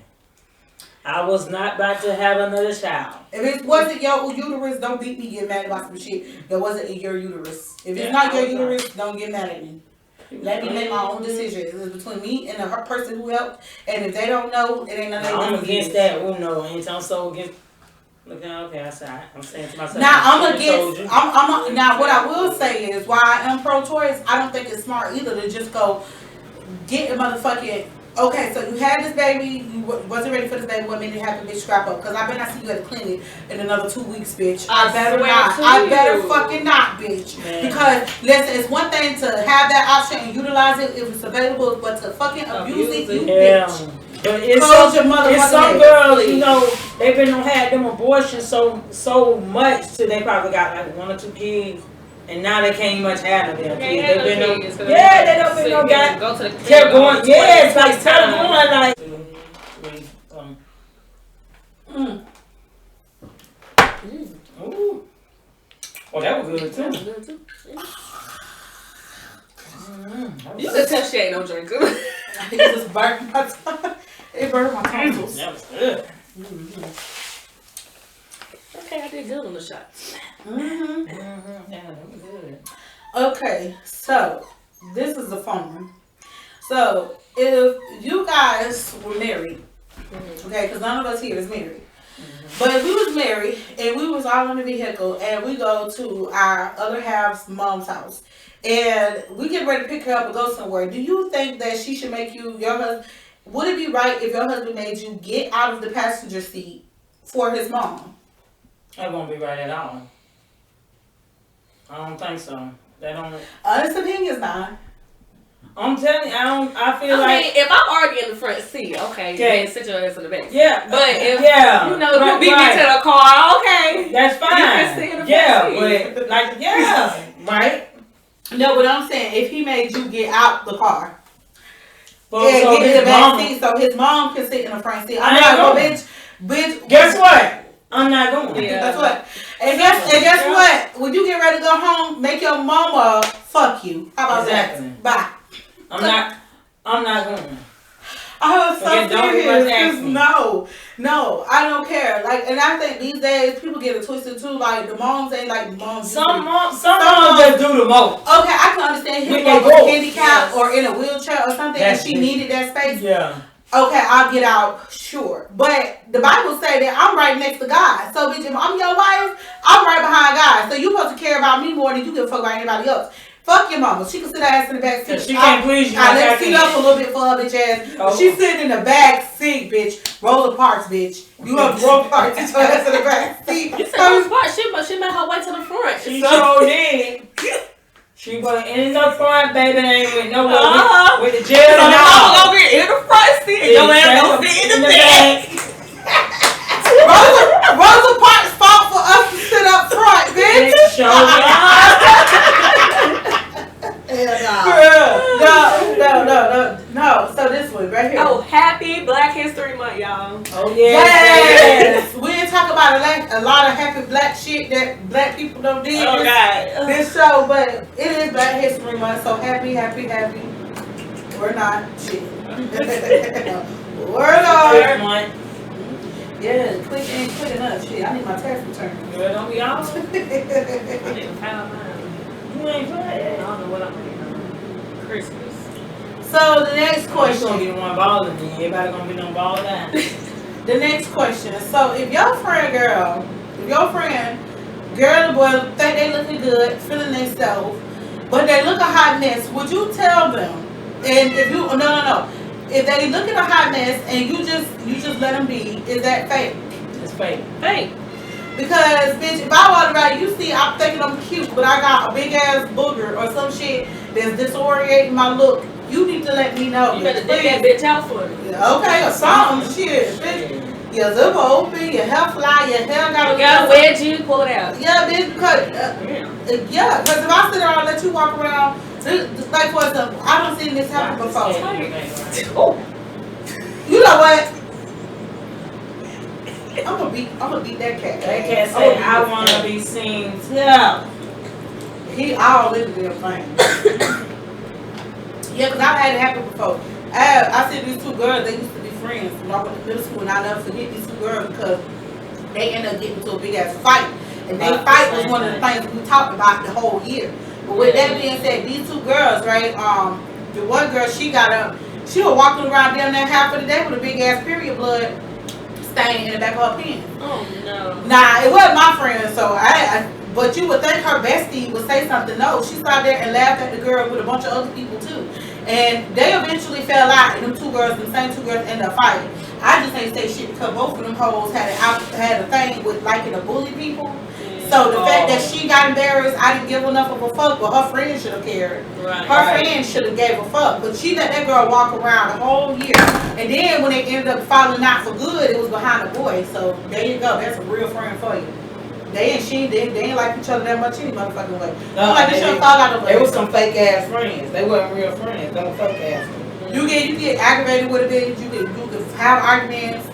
I was not about to have another child. If it wasn't your uterus, don't beat me getting mad about some shit that wasn't in your uterus. If it's not your uterus, don't get mad at me. Let me make my own decision. It's between me and the person who helped. And if they don't know, it ain't nothing. I'm against that. Oh no, I'm so against. Okay, I'm saying to myself. Now I'm against. Now what I will say is why I am pro-choice. I don't think it's smart either to just go get a motherfucking. Okay, so you had this baby, you wasn't ready for this baby, what made it happen, bitch, scrap up. Because I better not see you at the clinic in another 2 weeks, bitch. I better not. I better fucking not, bitch. Man. Because, listen, it's one thing to have that option and utilize it if it's available, but to fucking abuse it, you bitch. But it's some girls, you know, they've been had them abortions so much till they probably got like 1 or 2 kids. And now they can't much have them. They don't been no guy. Go to the kept going. Yeah, it's like kept going like. 2, 3, Ooh. Oh, that was good too. You can tell she ain't no drinker. It just burned my tongue. It burned my tonsils. That was good. Okay, I did good on the shots. Yeah, that was good. Okay, so this is the fun one. So if you guys were married, okay, because none of us here is married, but if we was married and we was all in the vehicle and we go to our other half's mom's house and we get ready to pick her up and go somewhere, do you think that she should make you, your husband, would it be right if your husband made you get out of the passenger seat for his mom? That won't be right at all. I don't think so. That don't. Honest opinions, not. I'm telling you, I feel I like. mean, if I'm already in the front seat, okay, then sit your ass in the back. Yeah, but if you know you beat me to the car, okay, that's fine. You can sit in the front seat. But like, right? No, but I'm saying if he made you get out the car. But and so get in the back seat so his mom can sit in the front seat. I'm like, well, bitch. Guess what? I'm not going. Yeah. That's what. And guess what? When you get ready to go home, make your mama fuck you. How about that? Bye. I'm not going. I was so serious. No, I don't care. Like, and I think these days people get it twisted too. Like the moms ain't like moms. Some moms just do the most. Okay, I can understand his mom was handicapped or in a wheelchair or something, and she needed that space. Yeah. Okay, I'll get out, sure. But the Bible say that I'm right next to God. So, bitch, if I'm your wife, I'm right behind God. So you supposed to care about me more than you give a fuck about anybody else. Fuck your mama. She can sit her ass in the back seat. She can't please you. I let her sit up a little bit for her bitch ass. Oh. She's sitting in the back seat, bitch. Rosa Parks, bitch. You love Rosa Parks. Sit your ass in the back seat. You said Rosa Parks. She made her way to the front. She sure did. She was in the front, baby, ain't with nowhere with the jail and all. I'm gonna be in the front seat. Your ass gonna sit in the back. Rosa Parks fought for us to sit up front, bitch. No. So this one right here. Oh, happy Black History Month, y'all. Oh yeah. Yes. We didn't talk about a lot of happy black shit that black people don't do. Oh God. This show, but it is Black History Month, so happy. We're not shit. We're not. Yeah, quick enough. Shit, I need my tax return. Girl, don't be all. I need to file mine. You ain't playing. I don't know what I'm getting on Christmas. So the next You question. gonna be the one balling me. Everybody gonna be no ball down. The next question. So if your friend girl and boy think they looking good, feeling themselves, but they look a hot mess, would you tell them? And if you no. If they look at a hot mess and you just let them be, is that fake? It's fake. Fake. Because bitch, if I walk around, you see I'm thinking I'm cute, but I got a big ass booger or some shit that's disorientating my look. You need to let me know. You better dig that bitch out for me. Okay, or something. Shit, bitch. Your zip open, your hair fly, your hair got You got a wedgie, pull it out. Yeah, bitch, because because if I sit there and let you walk around, like for example, I don't seen this happen before. Oh. You know what? I'm gonna beat that cat. That cat said, I wanna be seen. Yeah. He all in the damn thing. Yeah, because I've had it happen before. I see these two girls, they used to be friends when I went to middle school, and I'll never forget these two girls because they ended up getting into a big ass fight. And their fight was one of the things we talked about the whole year. But with that being said, these two girls, right, the one girl, she was walking around down there half of the day with a big ass period blood stain in the back of her pants. Oh no. Nah, it wasn't my friend, so but you would think her bestie would say something. No, she sat there and laughed at the girl with a bunch of other people too. And they eventually fell out, and the same two girls ended up fighting. I just ain't say shit because both of them hoes had a thing with liking to bully people. So the fact that she got embarrassed, I didn't give enough of a fuck, but her friend should have cared. Right. Her friend should have gave a fuck, but she let that girl walk around the whole year. And then when they ended up falling out for good, it was behind the boy. So there you go. That's a real friend for you. They ain't like each other that much any motherfucking way. Like they should have fall out of They was some fake ass friends. They wasn't real friends. They were fake ass friends. You get aggravated with a bitch. You can have arguments.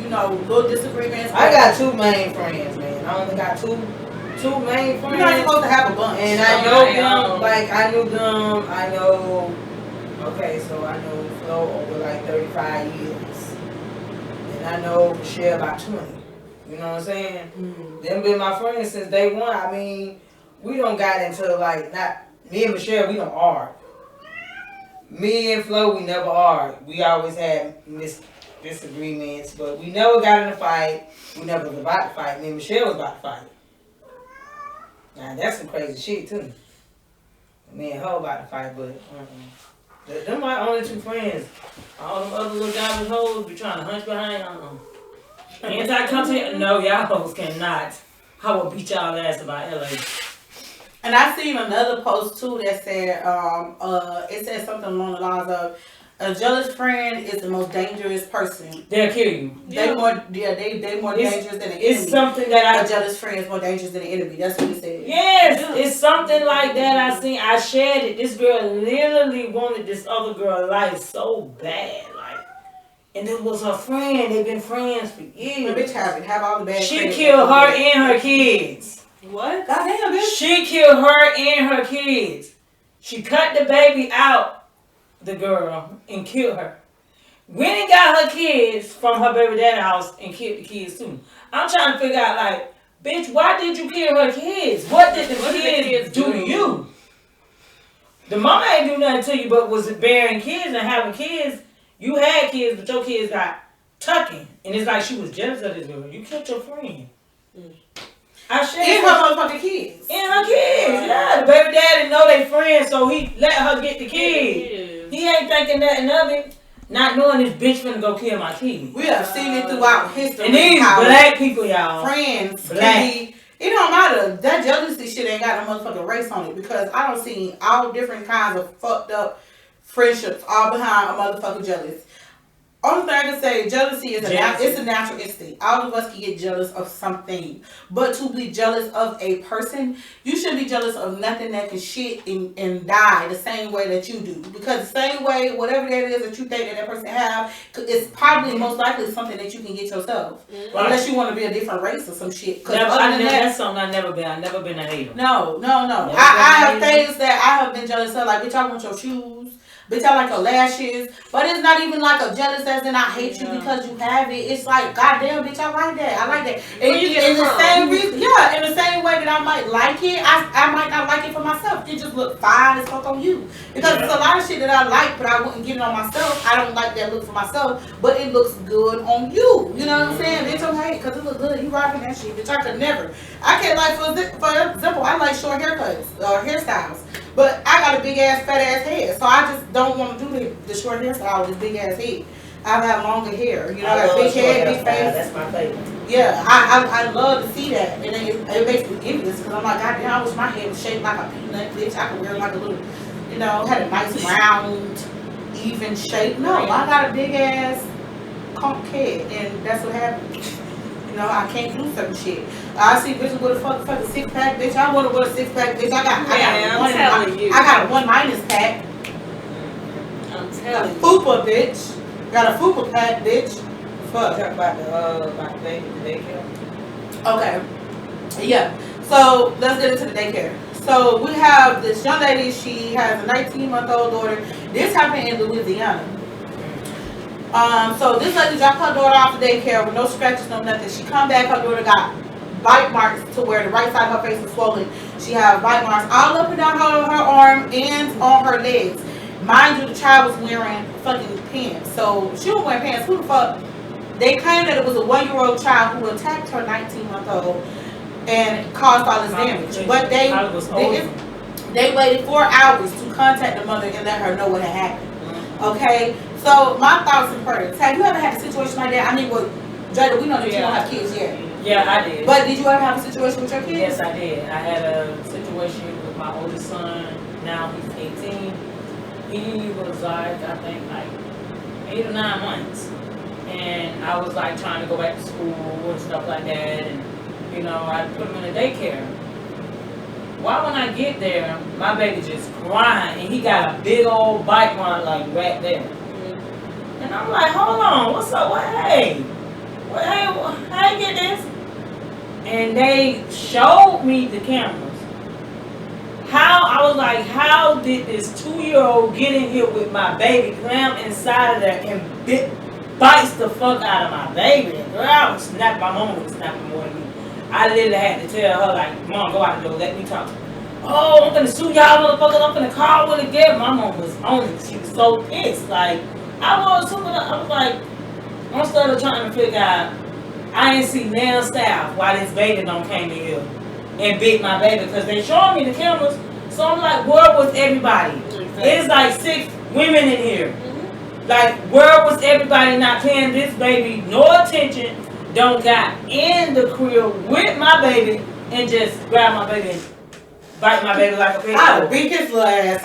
You know, little disagreements. I got two main friends, man. I only got two main friends. You're not supposed to have a bunch. And I know them. Like I knew them. I know. Okay, so I know Flo over like 35 years, and I know Michelle about 20. You know what I'm saying? Mm-hmm. Them been my friends since day one. I mean, we don't got into like not me and Michelle. We don't argue. Me and Flo, we never argued. We always had disagreements, but we never got in a fight. We never was about to fight. Me and Michelle was about to fight. Now that's some crazy shit too. Me and her about to fight, but them my only two friends. All them other little guys and hoes be trying to hunch behind them. Anti-content? No, y'all hoes cannot. I will beat y'all ass about LA. And I seen another post too that said, it said something along the lines of, a jealous friend is the most dangerous person. They'll kill you. They more dangerous than an enemy. It's something that a jealous friend is more dangerous than an enemy. That's what he said. Yes, yeah. It's something like that. I shared it. This girl literally wanted this other girl life so bad, and it was her friend. They've been friends for years. The bitch have all the bad. She killed her and her kids. What? Goddamn, bitch. She killed her and her kids. She cut the baby out, the girl, and killed her. Went and got her kids from her baby dad's house and killed the kids too. I'm trying to figure out, like, bitch, why did you kill her kids? What did the kids do to you? The mama ain't do nothing to you, but was it bearing kids and having kids? You had kids, but your kids got tucking. And it's like she was jealous of this girl. You killed your friend. I shared her motherfucking kids. And her saying? So he let her get the kid. He ain't thinking nothing of it. Not knowing this bitch finna go kill my kid. We have seen it throughout history. And these black people, y'all. Friends. Black. It don't matter. That jealousy shit ain't got no motherfucking race on it because I don't see all different kinds of fucked up friendships all behind a motherfucking jealous. Only thing I can say, jealousy is it's a natural instinct. All of us can get jealous of something. But to be jealous of a person, you shouldn't be jealous of nothing that can shit and die the same way that you do. Because the same way, whatever that is that you think that person have, it's probably most likely something that you can get yourself. Mm-hmm. Unless you want to be a different race or some shit. That's something I've never been. I've never been a hater. No. I have things that I have been jealous of. Like, bitch, I want your shoes. Bitch, I like your lashes. But it's not even like a jealous as in I hate you because you have it. It's like, goddamn, bitch, I like that. I like that. And in the same reason, in the same way that I might like it, I might not like it for myself. It just look fine as fuck on you. Because there's a lot of shit that I like, but I wouldn't get it on myself. I don't like that look for myself, but it looks good on you. You know what I'm saying? Bitch, I'm hate because it looks good. You rocking that shit. Bitch, I could never. I can't like, for example, I like short haircuts or hairstyles. But I got a big ass, fat ass head, so I just don't want to do the short hairstyle with this big ass head. I have longer hair, you know, I got big head, big face. That's my favorite. Yeah, I love to see that, and it makes me envious because I'm like, goddamn, I wish my head was shaped like a peanut, bitch. I could wear like a little, you know, had a nice round, even shape. No, I got a big ass conk head, and that's what happens. You know, I can't do certain shit. I see bitches with a fucking six pack, bitch. I want to wear a six pack, bitch. I got a 1 minus pack. I'm telling you. Fupa, bitch. Got a fupa pack, bitch. Fuck. Talk about the daycare. Okay. Yeah. So let's get into the daycare. So we have this young lady. She has a 19-month-old daughter. This happened in Louisiana. So this lady dropped her daughter off the daycare with no scratches, no nothing. She come back, her daughter got bite marks to where the right side of her face was swollen. She had bite marks all up and down her arm and on her legs. Mind you, the child was wearing fucking pants. So she was wearing pants. Who the fuck? They claimed that it was a 1-year-old child who attacked her 19-month-old and caused all this damage. But they waited 4 hours to contact the mother and let her know what had happened. Okay? So my thoughts and prayers. Have you ever had a situation like that? I mean, well, Jada, we know that you don't have kids yet. Yeah, I did. But did you ever have a situation with your kids? Yes, I did. I had a situation with my oldest son. Now he's 18. He was like, I think, like 8 or 9 months. And I was like trying to go back to school and stuff like that. And, you know, I put him in a daycare. Why when I get there, my baby just crying. And he got a big old bite mark like right there. And I'm like, hold on, what's up? Hey, how you get this? And they showed me the cameras. I was like, how did this 2-year-old get in here with my baby crammed inside of there and bites the fuck out of my baby? And girl, I was snapping, my mama was snapping more than me. I literally had to tell her, like, Mom, go out the door, let me talk to her. Oh, I'm gonna sue y'all motherfuckers, I'm gonna call with again. My mom was on it. She was so pissed. Like, I was like, I'm still trying to figure out, I didn't see nail staff why this baby don't came in here and beat my baby because they showing me the cameras. So I'm like, where was everybody? Exactly. It's like 6 women in here. Mm-hmm. Like, where was everybody not paying this baby no attention? Don't got in the crib with my baby and just grab my baby and bite my baby like a pig. I would beat his little ass.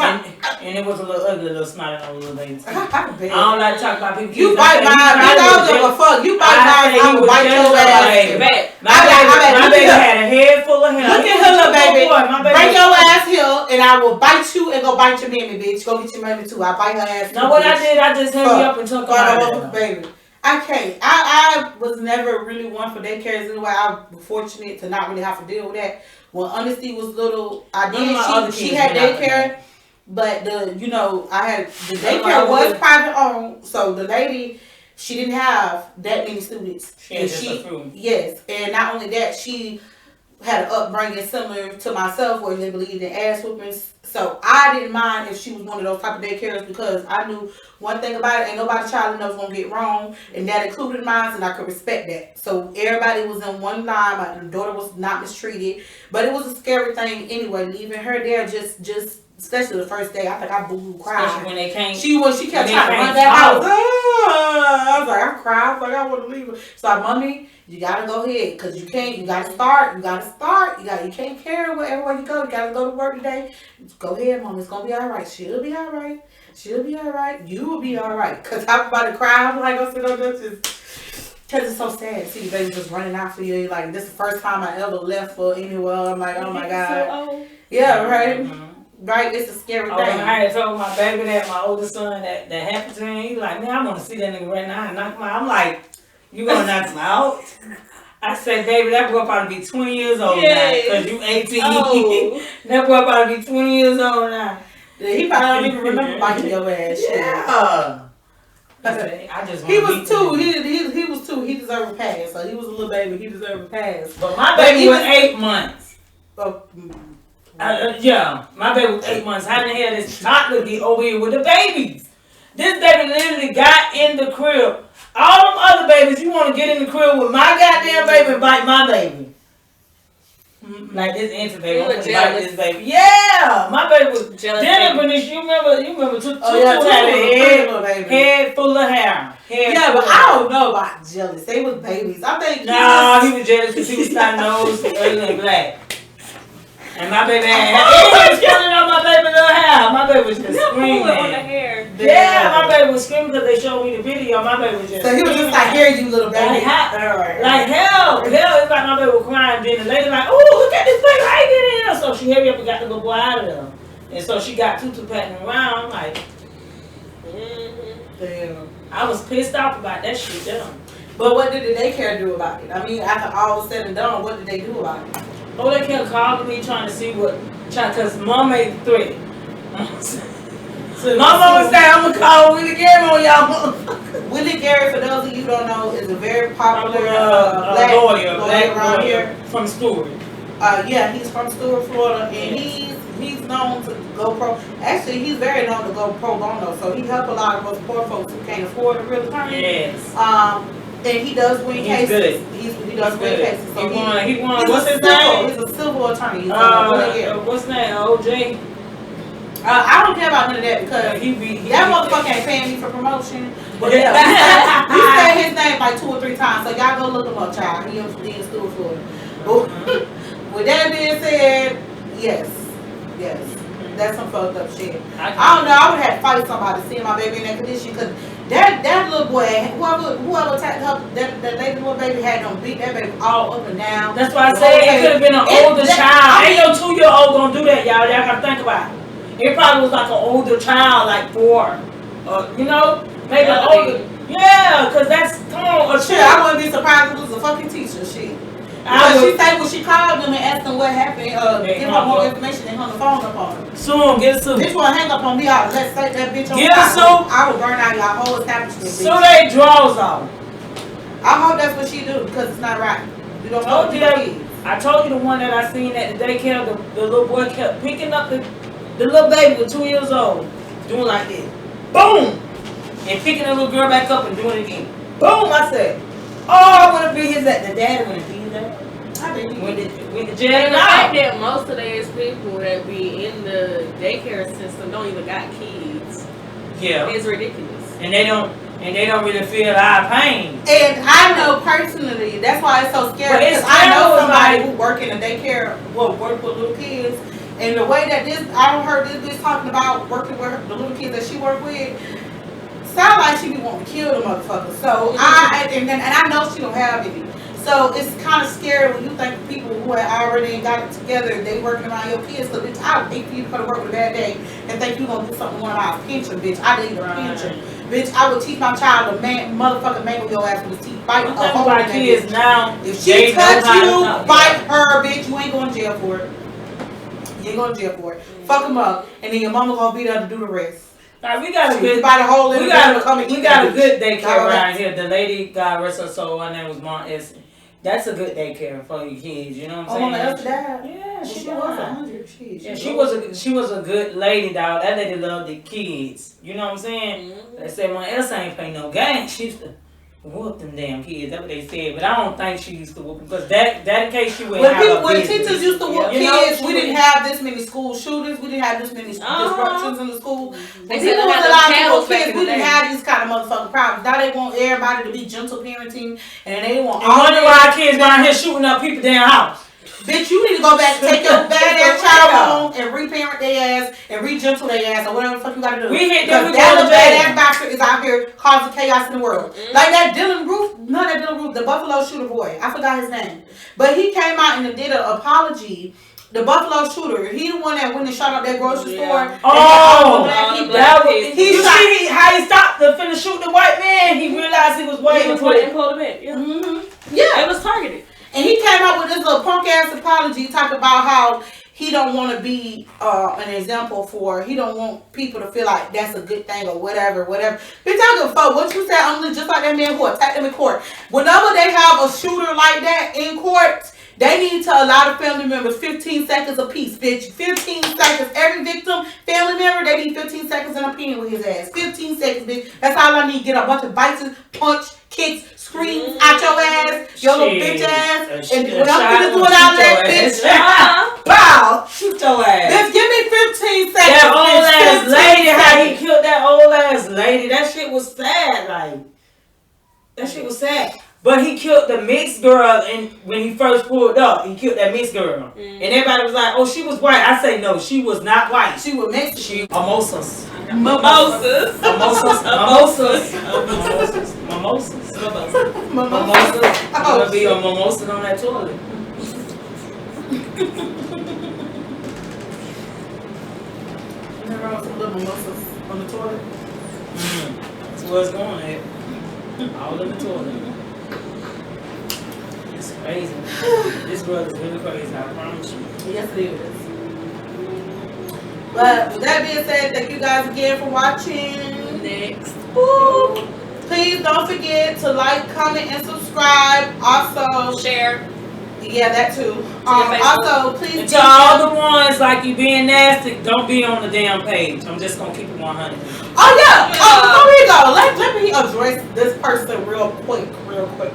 And it was a little ugly, little snotty on little baby. I don't like to talk about people. You bite my, I don't give a fuck. You bite my, I will bite your ass. My baby had a head full of hair. Look at her, little baby. Break your ass here, and I will bite you and go bite your mammy, bitch. Go get your mammy too. I bite her ass. No, what I did, I just held me up and took her out. Baby. I can't. I was never really one for daycares anyway. I was fortunate to not really have to deal with that. When Honesty was little, I did. She had daycare, but the daycare was private owned. So the lady, she didn't have that many students. Yes, and not only that, she had an upbringing similar to myself where they believed in ass whoopings. So I didn't mind if she was one of those type of daycares because I knew one thing about it, ain't nobody's child knows gonna get wrong, and that included mine, and I could respect that. So everybody was in one line. My daughter was not mistreated, but it was a scary thing anyway. Leaving her there, just especially the first day, I think I boo-hoo cried. Especially when they came. She kept trying to run that house. I was like, I cried. I was like, I want to leave her. So like, mommy, you gotta go ahead, cause you can't. You gotta start. You can't carry wherever you go. You gotta go to work today. Go ahead, mom. It's gonna be all right. She'll be all right. She'll be all right. You will be all right. Cause I'm about to cry. I'm like, go sit on this. Cause it's so sad to see the baby just running out for you. Like this is the first time I ever left for anywhere. I'm like, oh my god. So yeah, right. Right, it's a scary thing. I had told my baby that my oldest son that happened to him. He was like, man, I want to see that nigga right now and knock him out. I'm like, you gonna knock him out? I said, baby, that boy probably be 20 years old now, because you 18. Oh. That boy probably be 20 years old now. Yeah, he probably don't even remember biting your ass. Yeah. He was 2. He was 2. He deserved a pass. So he was a little baby. He deserved a pass. But my baby was 8 months. Yeah, my baby was 8 months. How the hell this toddler get over here with the babies? This baby literally got in the crib. All them other babies, you want to get in the crib with my goddamn baby and bite my baby. Like this auntie baby, I'm gonna bite this baby. Yeah, my baby was jealous. You remember two head full of hair. Yeah, but I don't know about jealous. They was babies. I think. Nah, he was jealous because he was got nose and black. And my baby had he was killing on my baby little hair. My baby was just screaming. On the hair. Yeah, my baby was screaming because they showed me the video. My baby was just so he was just like, here you little baby. Like hell, it's like my baby was crying. Then the lady like, oh, look at this baby, I get in here. So she hurried up and got the little boy out of there. And so she got Tutu patting around. I'm like, damn. I was pissed off about that shit, damn. But what did the daycare do about it? I mean, after all was said and done, what did they do about it? Oh, they kept calling me trying to see because mom made the threat. So my mama said, I'm going to call Willie Gary on y'all. Willie Gary, for those of you who don't know, is a very popular black lawyer around here. From Stewart. Yeah, he's from Stewart, Florida, and he's known to go pro. Actually, he's very known to go pro bono, so he helped a lot of those poor folks who can't afford a real attorney. Yes. And he does win cases. Good. He does win cases. So he won. What's his name? He's a civil attorney. What's his name? OJ? I don't care about none of that because that motherfucker ain't paying me for promotion. But yeah, we said his name like 2 or 3 times, so y'all go look him up, child. He in Stewart, Florida. With that being said, yes, that's some fucked up shit. I don't know. I would have to fight somebody seeing my baby in that condition because that little boy, whoever attacked her, that lady little baby had them beat that baby all up and down. That's why I said it could have been an older child. Ain't no 2-year-old gonna do that, y'all. Y'all gotta think about it. It probably was like an older child, like 4, maybe older. Yeah, cause that's come on. Shit, I wouldn't be surprised if it was a fucking teacher. Shit. Because she said when she called them and asked them what happened, give her more information, they hung the phone up on her. Sue, get a suit. Bitch wanna hang up on me, let's take that bitch on. Get a suit. I would burn out y'all whole establishment. So they draws off. I hope that's what she do because it's not right. You don't know kids. I told you the one that I seen at the daycare, the little boy kept picking up the little baby was 2 years old, doing like this. Boom! And picking the little girl back up and doing it again. Boom! I said, oh, I want to be his dad. The daddy want to be his dad. I think when the jail. And the fact that most of these people that be in the daycare system don't even got kids. Yeah. It's ridiculous. And they don't really feel our pain. And I know personally, that's why it's so scary. Because I know somebody who work in a daycare, work with little kids. And the way that I heard this bitch talking about working with the little kids that she worked with, sound like she be wanting to kill the motherfucker. So I know she don't have any. So it's kind of scary when you think of people who have already got it together, they working around your kids. Because bitch, I would hate for you to go to work with a bad day and think you gonna do something one of our pension, bitch. I need a pension. Bitch, I would teach my child to motherfucking mangle your ass with his teeth. Bite a hole in that kids now. If she touch you, bite her, bitch. You ain't going to jail for it. You ain't going to jail for it. Fuck them up, and then your mama gonna be there to do the rest. Right, we got a good daycare around here. The lady, God rest her soul, her name was Maunt Essie. That's a good daycare for your kids. You know what I'm Oh, saying? Mama Elsa died. Yeah, She died. was 100. Yeah, she was a good lady, dog. That lady loved the kids. You know what I'm saying? Mm-hmm. They said my Elsa ain't playing no games. She used to whoop them damn kids. That's what they said. But I don't think she used to whoop them because that in case she wouldn't have When business. teachers used to whoop You know, kids, we didn't have this many school shootings. We didn't have this many disruptions in the school. They When said people they was had allowed those to cows whoop back kids, in we the didn't day. have these kind of motherfucking problems. Now they want everybody to be gentle parenting, and they want I wonder why our kids around here shooting up people's damn house. Bitch, you need to go back, take your bad ass child home and reparent their ass and re-gentle their ass or whatever the fuck you gotta do. We hit them, Because we that go little to jail. bad ass boxer is out here causing chaos in the world. Like that Dylan Roof, the Buffalo shooter boy. I forgot his name. But he came out and did an apology. The Buffalo shooter, he the one that went and shot up that grocery store. Oh, black he kids. see how he stopped to finna shoot the white man. He realized he was waiting for it. and pulled him in. Yeah. Mm-hmm. Yeah. It was targeted. And he came out with this little punk ass apology talking about how he don't want to be an example for, he don't want people to feel like that's a good thing or whatever. Bitch, I give a fuck what you said. I'm just like that man who attacked him in court. Whenever they have a shooter like that in court, they need to allow the family members 15 seconds apiece, bitch. 15 seconds. Every victim, family member, they need 15 seconds in a pen with his ass. 15 seconds, bitch. That's all I need. Get a bunch of bites, punch, kicks, screams out your ass, your little bitch ass. And when I'm gonna do it out that bitch, pow! Shoot your ass. Bitch, give me 15 seconds. That old ass 15 lady, how he seconds. killed that old ass lady. That shit was sad, like. That shit was sad. But he killed the mixed girl and when he first pulled up, he killed that mixed girl. And everybody was like, oh, she was white. I say no, she was not white. She was Mexican. She mimosas. Mimosas. Mimosas. Mimosas. Mimosas. Mimosas. Mimosas. I'm gonna be a mimosa on that toilet. Never wrote some little mimosas on the toilet. That's where it's going at. All in the toilet. It's crazy. This world is really crazy, I promise you. Yes, it is. But with that being said, thank you guys again for watching. Next. Woo. Please don't forget to like, comment, and subscribe. Also, Share. yeah, that too. Facebook. Also, please And to all the ones like you being nasty, don't be on the damn page. I'm just gonna keep it 100. Oh yeah. Before we go, let me address this person real quick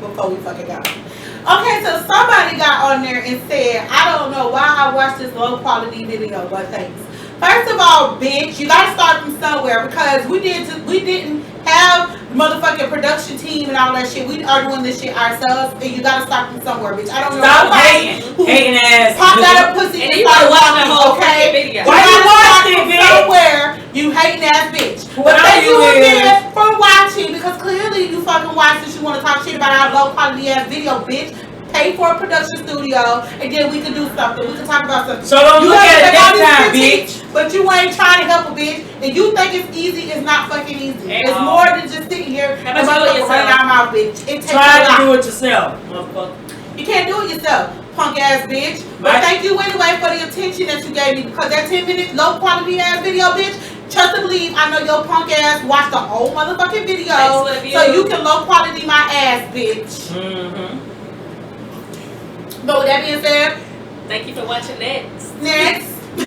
before we fucking go. Okay, so somebody got on there and said, I don't know why I watched this low quality video, but thanks. First of all, bitch, you gotta start from somewhere because we didn't have motherfucking production team and all that shit. We are doing this shit ourselves, and you gotta start from somewhere, bitch. I don't know Stop nobody hating ass. popped out a pussy And and you started watch the watching, whole okay? fucking video. You Why you gotta start watched it, from bitch? somewhere, you hating ass bitch. But Whatever thank you you is. again for watching because clearly you fucking watched this. You want to talk shit about our low quality ass video, bitch. Pay for a production studio, and then we can do something. We can talk about something. So don't look at it next time, bitch. But you ain't trying to help a bitch, and you think it's easy. It's not fucking easy. It's more than just sitting here and motherfucking running out my mouth, bitch. It takes Try a to lot. do it yourself, motherfucker. You can't do it yourself, punk ass bitch. But Right. thank you anyway for the attention that you gave me because that 10-minute low quality ass video, bitch. Trust and believe, I know your punk ass watched the whole motherfucking video, so you can low quality my ass, bitch. Mm-hmm. But with that being said, Thank you for watching N.E.X.T. next.